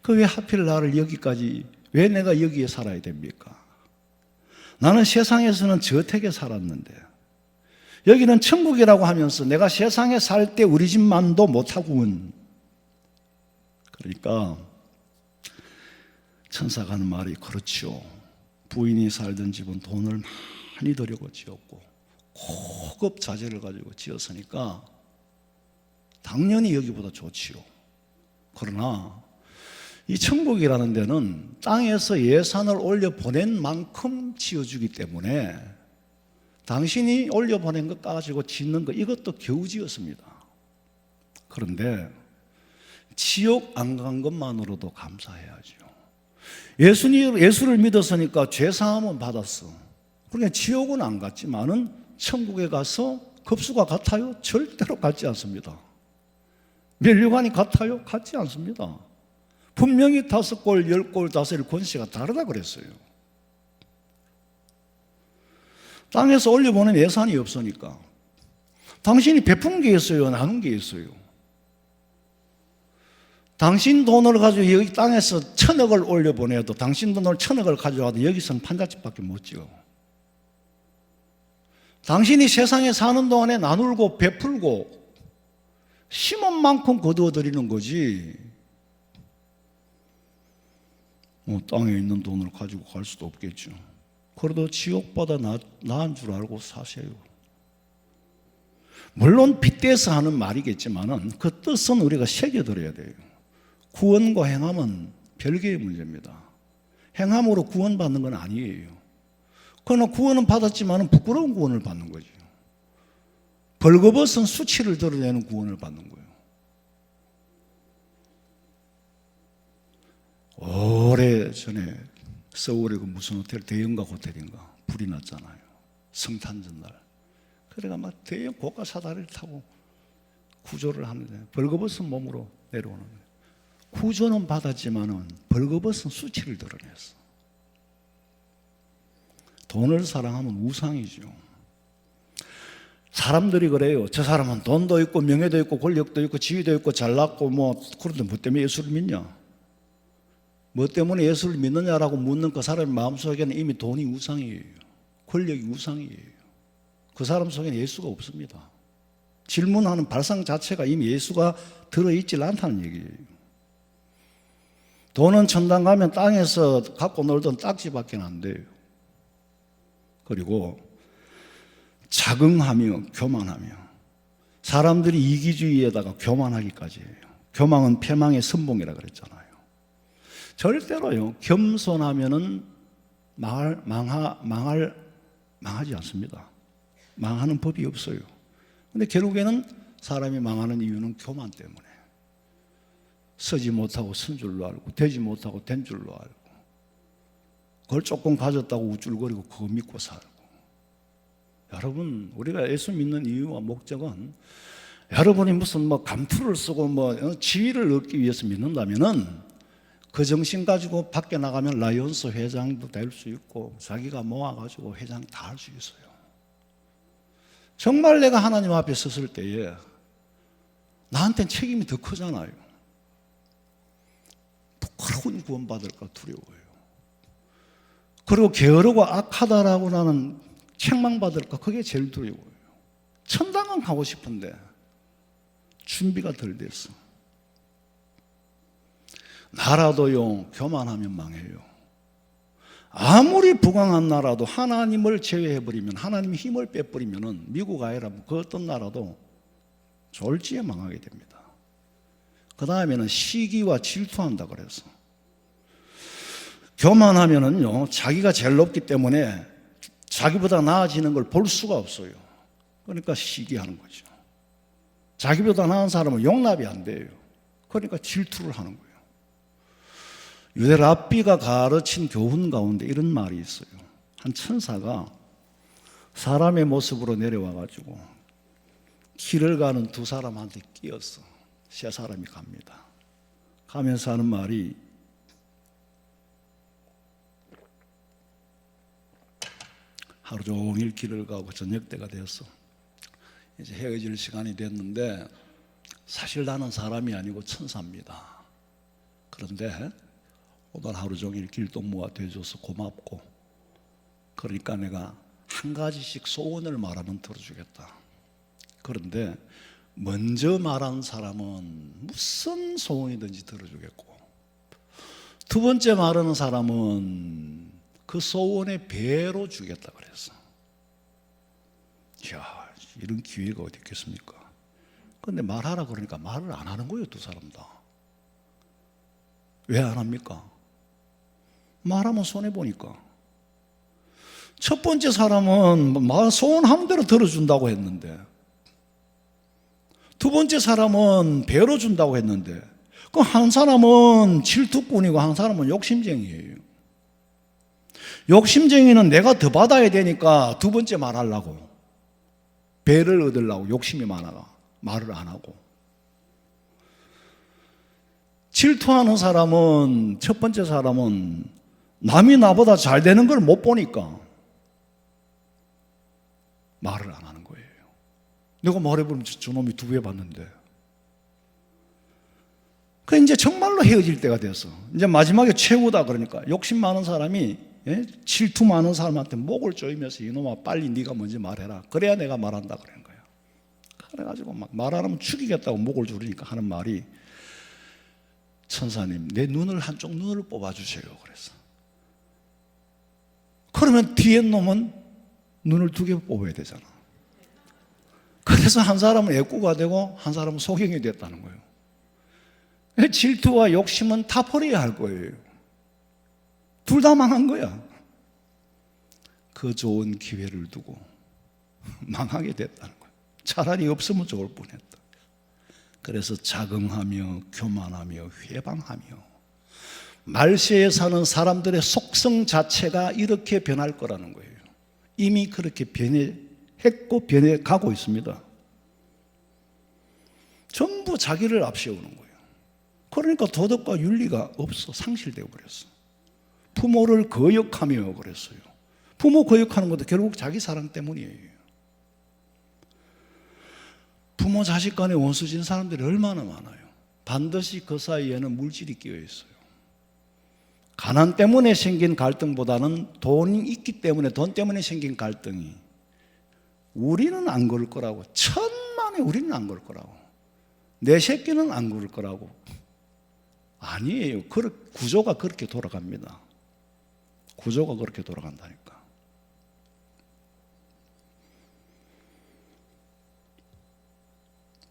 그 왜 하필 나를 여기까지, 왜 내가 여기에 살아야 됩니까? 나는 세상에서는 저택에 살았는데 여기는 천국이라고 하면서 내가 세상에 살 때 우리 집만도 못하고는. 그러니까 천사가 하는 말이 그렇죠. 부인이 살던 집은 돈을 많이 들여고 지었고 고급 자재를 가지고 지었으니까 당연히 여기보다 좋지요. 그러나 이 천국이라는 데는 땅에서 예산을 올려 보낸 만큼 지어주기 때문에 당신이 올려보낸 것 가지고 짓는 거 이것도 겨우 지었습니다. 그런데 지옥 안 간 것만으로도 감사해야죠. 예수를 믿었으니까 죄사함은 받았어. 그러니까 지옥은 안 갔지만은 천국에 가서 급수가 같아요? 절대로 같지 않습니다. 면류관이 같아요? 같지 않습니다. 분명히 5골, 10골 다스릴 권세가 다르다 그랬어요. 땅에서 올려보낸 예산이 없으니까. 당신이 베푼 게 있어요? 나눈 게 있어요? 당신 돈을 가지고 여기 땅에서 1,000억을 올려보내도, 당신 돈을 1,000억을 가져와도 여기서는 판잣집밖에 못 지어. 당신이 세상에 사는 동안에 나누고 베풀고 심은 만큼 거두어드리는 거지, 땅에 있는 돈을 가지고 갈 수도 없겠죠. 그래도 지옥보다 나은 줄 알고 사세요. 물론 빗대서 하는 말이겠지만은 그 뜻은 우리가 새겨들어야 돼요. 구원과 행함은 별개의 문제입니다. 행함으로 구원받는 건 아니에요. 그러나 구원은 받았지만은 부끄러운 구원을 받는 거죠. 벌거벗은 수치를 드러내는 구원을 받는 거예요. 오래전에 서울에 그 무슨 호텔, 대형가 호텔인가 불이 났잖아요. 성탄절날. 그래가 막 대형 고가 사다리를 타고 구조를 하는데 벌거벗은 몸으로 내려오는 거예요. 구조는 받았지만은 벌거벗은 수치를 드러냈어. 돈을 사랑하면 우상이죠. 사람들이 그래요. 저 사람은 돈도 있고 명예도 있고 권력도 있고 지위도 있고 잘났고 그런데 뭐 때문에 예수를 믿냐? 뭐 때문에 예수를 믿느냐라고 묻는 그 사람의 마음속에는 이미 돈이 우상이에요. 권력이 우상이에요. 그 사람 속에는 예수가 없습니다. 질문하는 발상 자체가 이미 예수가 들어있질 않다는 얘기예요. 돈은 천당 가면 땅에서 갖고 놀던 딱지밖에 안 돼요. 그리고 자긍하며 교만하며, 사람들이 이기주의에다가 교만하기까지 해요. 교만은 패망의 선봉이라 그랬잖아요. 절대로요, 겸손하면은 망하지 않습니다. 망하는 법이 없어요. 근데 결국에는 사람이 망하는 이유는 교만 때문에. 서지 못하고 선 줄로 알고, 되지 못하고 된 줄로 알고, 그걸 조금 가졌다고 우쭐거리고 그거 믿고 살고. 여러분, 우리가 예수 믿는 이유와 목적은 여러분이 무슨 감투를 쓰고 지위를 얻기 위해서 믿는다면은 그 정신 가지고 밖에 나가면 라이온스 회장도 될 수 있고 자기가 모아가지고 회장 다 할 수 있어요. 정말 내가 하나님 앞에 섰을 때에 나한테는 책임이 더 크잖아요. 부끄러운 구원받을까 두려워요. 그리고 게으르고 악하다라고 나는 책망받을까 그게 제일 두려워요. 천당은 가고 싶은데 준비가 덜 됐어. 나라도요, 교만하면 망해요. 아무리 부강한 나라도 하나님을 제외해버리면, 하나님의 힘을 빼버리면 미국 아니라 그 어떤 나라도 졸지에 망하게 됩니다. 그 다음에는 시기와 질투한다 그래서. 교만하면은요, 자기가 제일 높기 때문에 자기보다 나아지는 걸 볼 수가 없어요. 그러니까 시기하는 거죠. 자기보다 나은 사람은 용납이 안 돼요. 그러니까 질투를 하는 거예요. 유대 랍비가 가르친 교훈 가운데 이런 말이 있어요. 한 천사가 사람의 모습으로 내려와가지고 길을 가는 두 사람한테 끼었어. 세 사람이 갑니다. 가면서 하는 말이, 하루 종일 길을 가고 저녁 때가 되었어. 이제 헤어질 시간이 됐는데 사실 나는 사람이 아니고 천사입니다. 그런데 오늘 하루 종일 길동무가 되어줘서 고맙고, 그러니까 내가 한 가지씩 소원을 말하면 들어주겠다. 그런데 먼저 말한 사람은 무슨 소원이든지 들어주겠고, 두 번째 말하는 사람은 그 소원의 배로 주겠다 그랬어. 이야, 이런 기회가 어디 있겠습니까? 그런데 말하라 그러니까 말을 안 하는 거예요, 두 사람 다. 왜 안 합니까? 말하면 손해보니까. 첫 번째 사람은 소원하는 대로 들어준다고 했는데, 두 번째 사람은 배로 준다고 했는데, 그 한 사람은 질투꾼이고 한 사람은 욕심쟁이에요. 욕심쟁이는 내가 더 받아야 되니까 두 번째 말하려고, 배를 얻으려고 욕심이 많아가 말을 안 하고, 질투하는 사람은, 첫 번째 사람은 남이 나보다 잘 되는 걸 못 보니까 말을 안 하는 거예요. 내가 말해보면 저놈이 두 배 받는데. 그 이제 정말로 헤어질 때가 됐어. 이제 마지막에 최후다 그러니까 욕심 많은 사람이, 질투 많은 사람한테 목을 조이면서, 이놈아 빨리 네가 먼저 말해라. 그래야 내가 말한다 그러는 거야. 그래가지고 막 말 안 하면 죽이겠다고 목을 조르니까 하는 말이, 천사님 내 눈을, 한쪽 눈을 뽑아주세요 그랬어. 그러면 뒤에 놈은 눈을 두 개 뽑아야 되잖아. 그래서 한 사람은 애꾸가 되고 한 사람은 소경이 됐다는 거예요. 질투와 욕심은 다 버려야 할 거예요. 둘 다 망한 거야. 그 좋은 기회를 두고 망하게 됐다는 거예요. 차라리 없으면 좋을 뻔했다. 그래서 자긍하며 교만하며 회방하며, 말세에 사는 사람들의 속성 자체가 이렇게 변할 거라는 거예요. 이미 그렇게 변해했고 변해가고 있습니다. 전부 자기를 앞세우는 거예요. 그러니까 도덕과 윤리가 없어, 상실되어 버렸어. 부모를 거역하며 그랬어요. 부모 거역하는 것도 결국 자기 사랑 때문이에요. 부모 자식 간에 원수진 사람들이 얼마나 많아요. 반드시 그 사이에는 물질이 끼어 있어요. 가난 때문에 생긴 갈등보다는 돈이 있기 때문에, 돈 때문에 생긴 갈등이, 우리는 안 그럴 거라고, 천만에 우리는 안 그럴 거라고, 내 새끼는 안 그럴 거라고. 아니에요. 구조가 그렇게 돌아갑니다. 구조가 그렇게 돌아간다니까.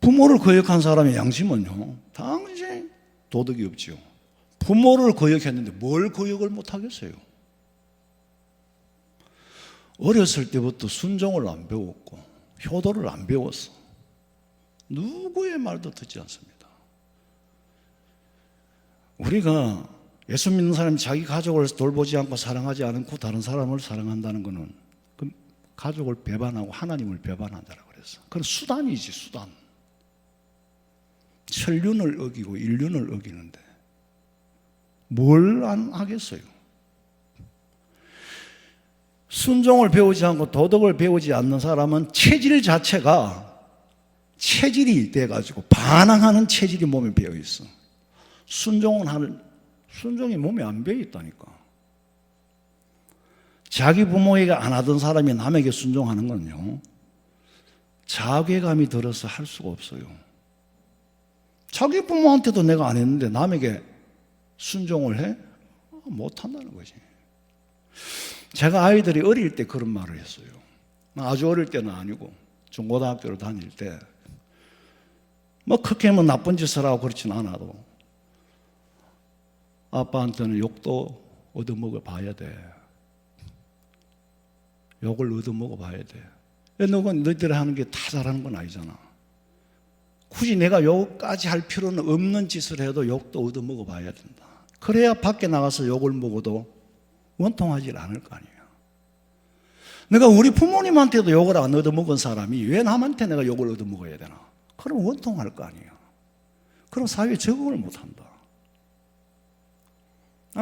부모를 거역한 사람의 양심은요, 당연히 도덕이 없지요. 부모를 거역했는데 뭘 거역을 못하겠어요? 어렸을 때부터 순종을 안 배웠고 효도를 안 배웠어. 누구의 말도 듣지 않습니다. 우리가 예수 믿는 사람이 자기 가족을 돌보지 않고 사랑하지 않고 다른 사람을 사랑한다는 것은 그 가족을 배반하고 하나님을 배반한다고 그랬어. 그건 수단이지, 수단. 천륜을 어기고 인륜을 어기는데 뭘 안 하겠어요? 순종을 배우지 않고 도덕을 배우지 않는 사람은 체질 자체가 체질이 돼가지고 반항하는 체질이 몸에 배어 있어. 순종이 몸에 안 배어 있다니까. 자기 부모에게 안 하던 사람이 남에게 순종하는 건요, 자괴감이 들어서 할 수가 없어요. 자기 부모한테도 내가 안 했는데 남에게 순종을 해? 못 한다는 거지. 제가 아이들이 어릴 때 그런 말을 했어요. 아주 어릴 때는 아니고 중고등학교를 다닐 때 뭐 크게 뭐 나쁜 짓을 하고 그렇진 않아도 아빠한테는 욕도 얻어먹어 봐야 돼. 욕을 얻어먹어 봐야 돼. 너희들이 하는 게 다 잘하는 건 아니잖아. 굳이 내가 욕까지 할 필요는 없는 짓을 해도 욕도 얻어먹어 봐야 된다. 그래야 밖에 나가서 욕을 먹어도 원통하지 않을 거 아니에요. 내가 우리 부모님한테도 욕을 안 얻어먹은 사람이 왜 남한테 내가 욕을 얻어먹어야 되나? 그럼 원통할 거 아니에요. 그럼 사회에 적응을 못한다.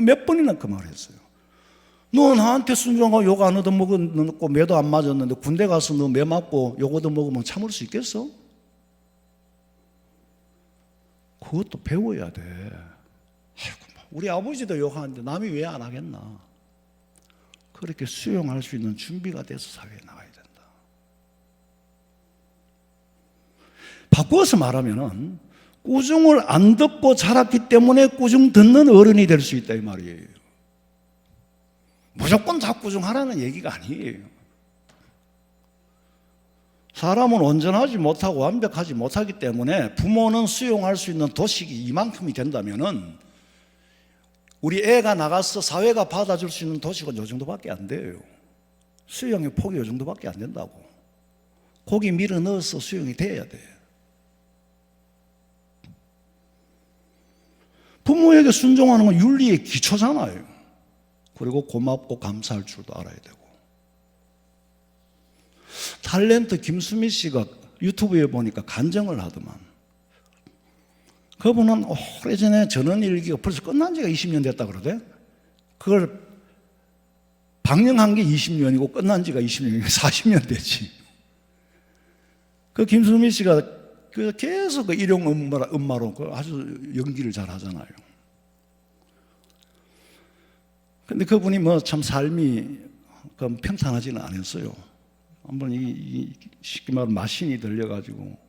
몇 번이나 그 말을 했어요. 너 나한테 순종하고 욕 안 얻어먹었고 매도 안 맞았는데 군대 가서 너 매 맞고 욕 얻어먹으면 참을 수 있겠어? 그것도 배워야 돼. 아이고, 우리 아버지도 욕하는데 남이 왜 안 하겠나? 그렇게 수용할 수 있는 준비가 돼서 사회에 나가야 된다. 바꾸어서 말하면은 꾸중을 안 듣고 자랐기 때문에 꾸중 듣는 어른이 될 수 있다 이 말이에요. 무조건 다 꾸중하라는 얘기가 아니에요. 사람은 온전하지 못하고 완벽하지 못하기 때문에 부모는 수용할 수 있는 도식이 이만큼이 된다면은 우리 애가 나가서 사회가 받아줄 수 있는 도식은 요 정도밖에 안 돼요. 수용의 폭이 요 정도밖에 안 된다고. 고기 밀어 넣어서 수용이 돼야 돼. 부모에게 순종하는 건 윤리의 기초잖아요. 그리고 고맙고 감사할 줄도 알아야 되고. 탤런트 김수미 씨가 유튜브에 보니까 간증을 하더만. 그분은 오래전에 전원일기가 벌써 끝난 지가 20년 됐다 그러대. 그걸 방영한 게 20년이고 끝난 지가 20년이고 40년 됐지. 그 김수미 씨가 계속 일용 음마로 아주 연기를 잘 하잖아요. 근데 그분이 뭐 참 삶이 평탄하지는 않았어요. 한번 쉽게 말하면 마신이 들려가지고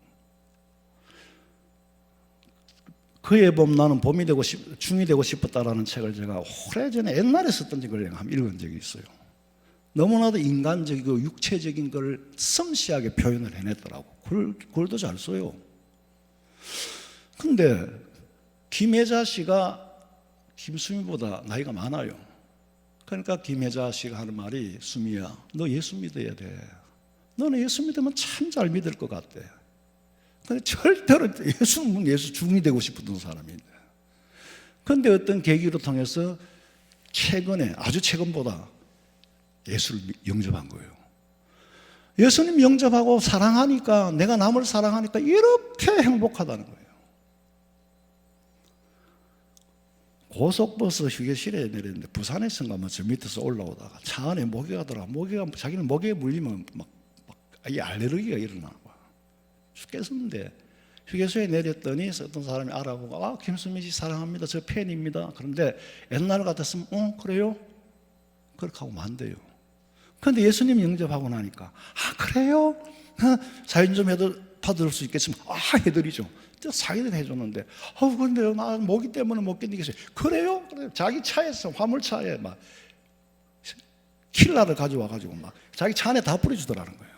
그에 보면 나는 봄이 되고 중이 되고 싶었다라는 책을 제가 오래전에 옛날에 썼던 걸 한번 읽은 적이 있어요. 너무나도 인간적이고 육체적인 걸 섬세하게 표현을 해냈더라고. 글도 잘 써요. 근데 김혜자 씨가 김수미보다 나이가 많아요. 그러니까 김혜자 씨가 하는 말이 수미야, 너 예수 믿어야 돼. 너는 예수 믿으면 참 잘 믿을 것 같대. 근데 절대로 예수 중이 되고 싶었던 사람인데. 그런데 어떤 계기로 통해서 최근에 아주 최근보다 예수를 영접한 거예요. 예수님 영접하고 사랑하니까 내가 남을 사랑하니까 이렇게 행복하다는 거예요. 고속버스 휴게실에 내렸는데 부산에서인가 저 밑에서 올라오다가 차 안에 모기가 들어와. 자기는 모기에 물리면 막 알레르기가 일어나. 죽겠었는데 휴게소에 내렸더니 어떤 사람이 알아보고 김수미 씨 사랑합니다. 저 팬입니다. 그런데 옛날 같았으면 그래요? 그렇게 하고 만대요. 그런데 예수님 영접하고 나니까 그래요? 사인 좀 받을 수 있겠으면 해드리죠. 자기들 해줬는데 근데요 나 모기 때문에 못 견디겠어요. 그래요? 자기 차에서 화물차에 막 킬러를 가져와가지고 막 자기 차 안에 다 뿌려주더라는 거예요.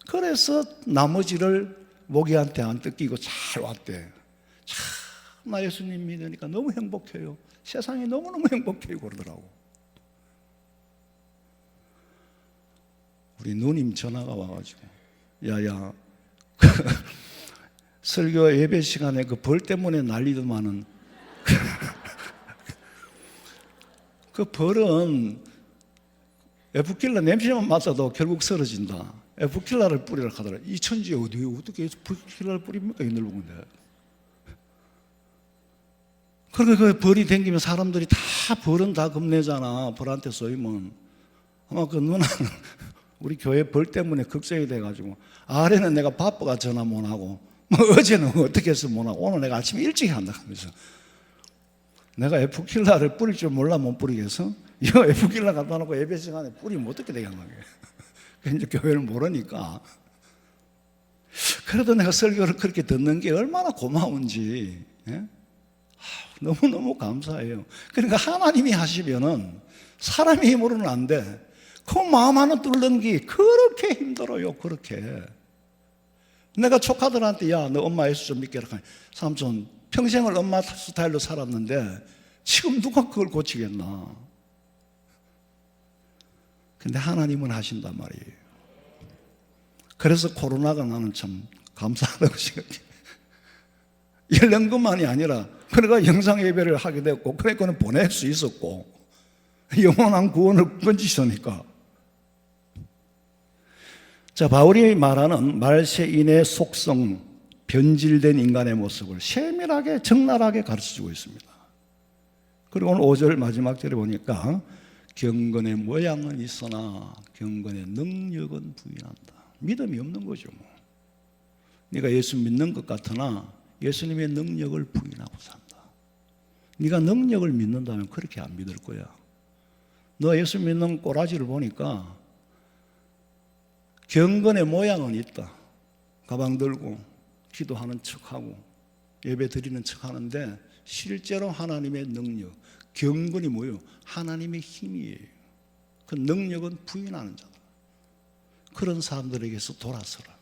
그래서 나머지를 모기한테 안 뜯기고 잘 왔대. 참, 나 예수님 믿으니까 너무 행복해요. 세상이 너무너무 행복해요. 그러더라고. 우리 누님 전화가 와가지고, 야야, 설교 예배 시간에 그 벌 때문에 난리더만은, 그 벌은 에프킬라 냄새만 맡아도 결국 쓰러진다. 에프킬라를 뿌리라 하더라. 이 천지에 어떻게 에프킬라를 뿌립니까? 이 넓은 건데. 그러니까 그 벌이 댕기면 사람들이 다 벌은 다 겁내잖아. 벌한테 쏘이면. 아마 그 누나는 우리 교회 벌 때문에 걱정이 돼가지고 아래는 내가 바빠가 전화 못 하고 어제는 어떻게 해서 못 하고 오늘 내가 아침에 일찍 한다 하면서 내가 에프킬라를 뿌릴 줄 몰라 못 뿌리겠어? 이거 에프킬라 갖다 놓고 예배 시간에 뿌리면 어떻게 되겠나. 이제 교회를 모르니까. 그래도 내가 설교를 그렇게 듣는 게 얼마나 고마운지. 예? 너무너무 감사해요. 그러니까 하나님이 하시면은 사람의 힘으로는 안 돼. 그 마음 하나 뚫는 게 그렇게 힘들어요. 그렇게. 내가 조카들한테 야, 너 엄마 예수 좀 믿게 하라. 삼촌, 평생을 엄마 스타일로 살았는데 지금 누가 그걸 고치겠나? 근데 하나님은 하신단 말이에요. 그래서 코로나가 나는 참 감사하다고 생각해요. 열린 것만이 아니라 그러니까 영상 예배를 하게 됐고 그러니까 보낼 수 있었고 영원한 구원을 건지시니까. 자, 바울이 말하는 말세인의 속성, 변질된 인간의 모습을 세밀하게 적나라하게 가르쳐주고 있습니다. 그리고 오늘 5절 마지막 절에 보니까 경건의 모양은 있으나 경건의 능력은 부인한다. 믿음이 없는 거죠. 뭐. 네가 예수 믿는 것 같으나 예수님의 능력을 부인하고 산다. 네가 능력을 믿는다면 그렇게 안 믿을 거야. 너 예수 믿는 꼬라지를 보니까 경건의 모양은 있다. 가방 들고 기도하는 척하고 예배 드리는 척하는데 실제로 하나님의 능력, 경건이 뭐예요? 하나님의 힘이에요. 그 능력은 부인하는 자다. 그런 사람들에게서 돌아서라.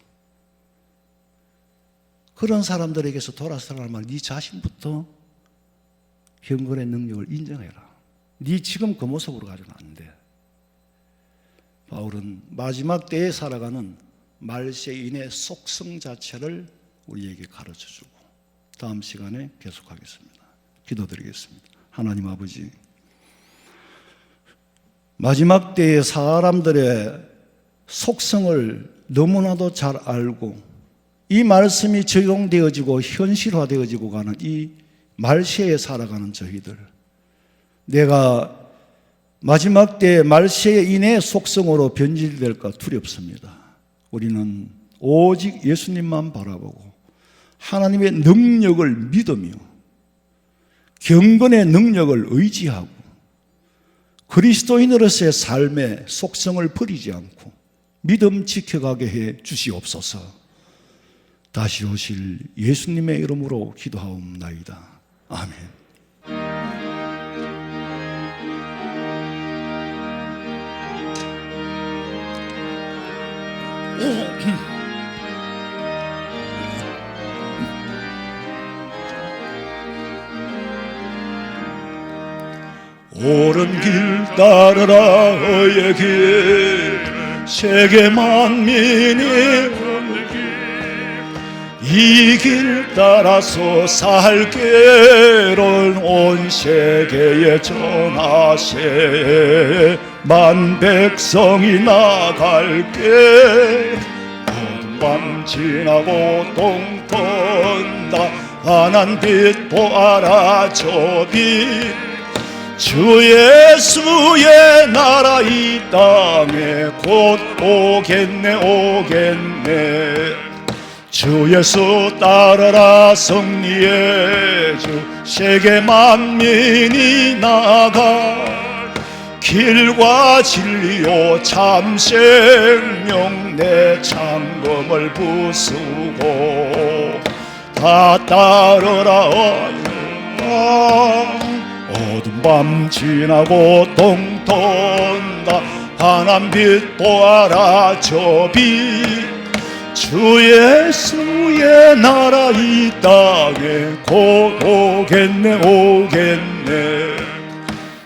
그런 사람들에게서 돌아서라는 말, 네 자신부터 경건의 능력을 인정해라. 네 지금 그 모습으로 가지고는 안 돼. 바울은 마지막 때에 살아가는 말세인의 속성 자체를 우리에게 가르쳐주고 다음 시간에 계속하겠습니다. 기도드리겠습니다. 하나님 아버지, 마지막 때의 사람들의 속성을 너무나도 잘 알고 이 말씀이 적용되어지고 현실화되어지고 가는 이 말세에 살아가는 저희들, 내가 마지막 때 말세인의 속성으로 변질될까 두렵습니다. 우리는 오직 예수님만 바라보고 하나님의 능력을 믿으며 경건의 능력을 의지하고 그리스도인으로서의 삶의 속성을 버리지 않고 믿음 지켜가게 해 주시옵소서. 다시 오실 예수님의 이름으로 기도하옵나이다. 아멘. 옳은 길 따르라 의의 길 세계 만민이 이 길 따라서 살게를 온 세계에 전하세. 만 백성이 나갈게. 어두운 밤 지나고 동 턴다. 환한 빛 보아라 저 빛. 주 예수의 나라 이 땅에 곧 오겠네 오겠네. 주 예수 따르라 승리의 주. 세계 만민이 나가 길과 진리요 참 생명 내 창검을 부수고 다 따르라 어두운 밤 지나고 동 턴다. 환한 빛 보아라 저 빛. 주 예수의 나라 이 땅에 곧 오겠네 오겠네.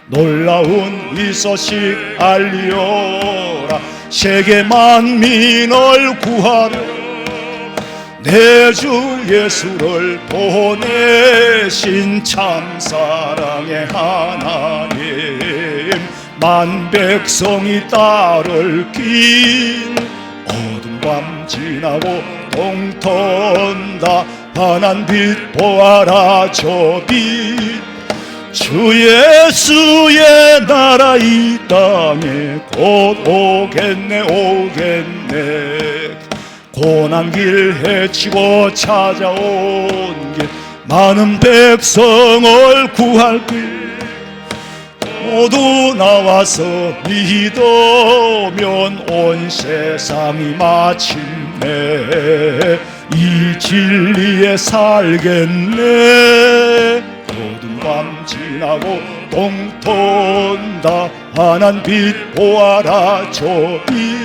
놀라운 이 소식 알리오라. 세계 만민을 구하려 내 주 예수를 보내신 참 사랑의 하나님. 만 백성이 따를 길 어두운 밤 지나고 동 턴다. 환한 빛 보아라 저 빛. 주 예수의 나라 이 땅에 곧 오겠네 오겠네. 고난길 헤치고 찾아온 길 많은 백성을 구할 길 모두 나와서 믿으면 온 세상이 마침내 이 진리에 살겠네. 지나고 동톤다 환한 빛 보아라 저기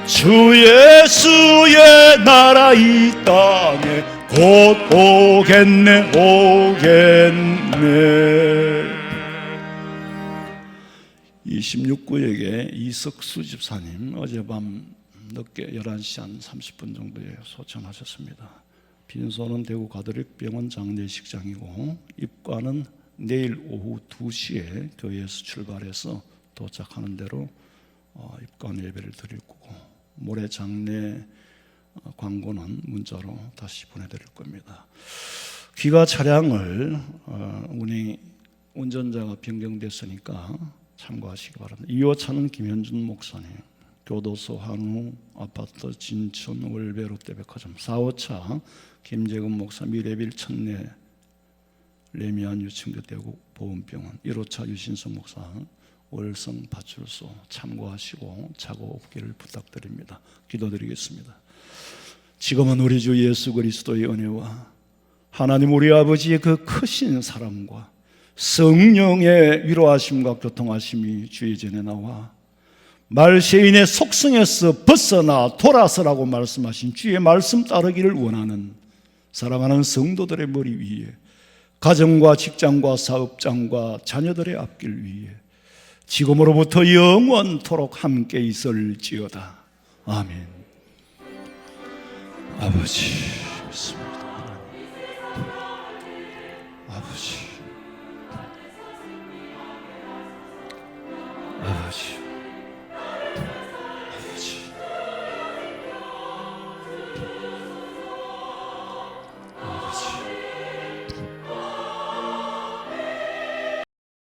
주 예수의 나라 이 땅에 곧 오겠네 오겠네. 26구역에 이석수 집사님 어젯밤 늦게 11시 한 30분 정도에 소천하셨습니다. 빈소는 대구 가톨릭병원 장례식장이고 입관은 내일 오후 2시에 교회에서 출발해서 도착하는 대로 입관 예배를 드릴 거고 모레 장례 광고는 문자로 다시 보내드릴 겁니다. 귀가 차량을 운전자가 변경됐으니까 참고하시기 바랍니다. 2호차는 김현준 목사님, 교도소 한우 아파트 진천 월배 롯데백화점. 4호차 김재근 목사 미래빌 천내 레미안 유치원교 대구 보훈병원. 1호차 유신성 목사 월성 파출소 참고하시고 착오 없기를 부탁드립니다. 기도드리겠습니다. 지금은 우리 주 예수 그리스도의 은혜와 하나님 우리 아버지의 그 크신 사랑과 성령의 위로하심과 교통하심이 주의 전에 나와 말세인의 속성에서 벗어나 돌아서라고 말씀하신 주의 말씀 따르기를 원하는 사랑하는 성도들의 머리 위에 가정과 직장과 사업장과 자녀들의 앞길 위에 지금으로부터 영원토록 함께 있을지어다. 아멘. 아버지 믿습니다. 아버지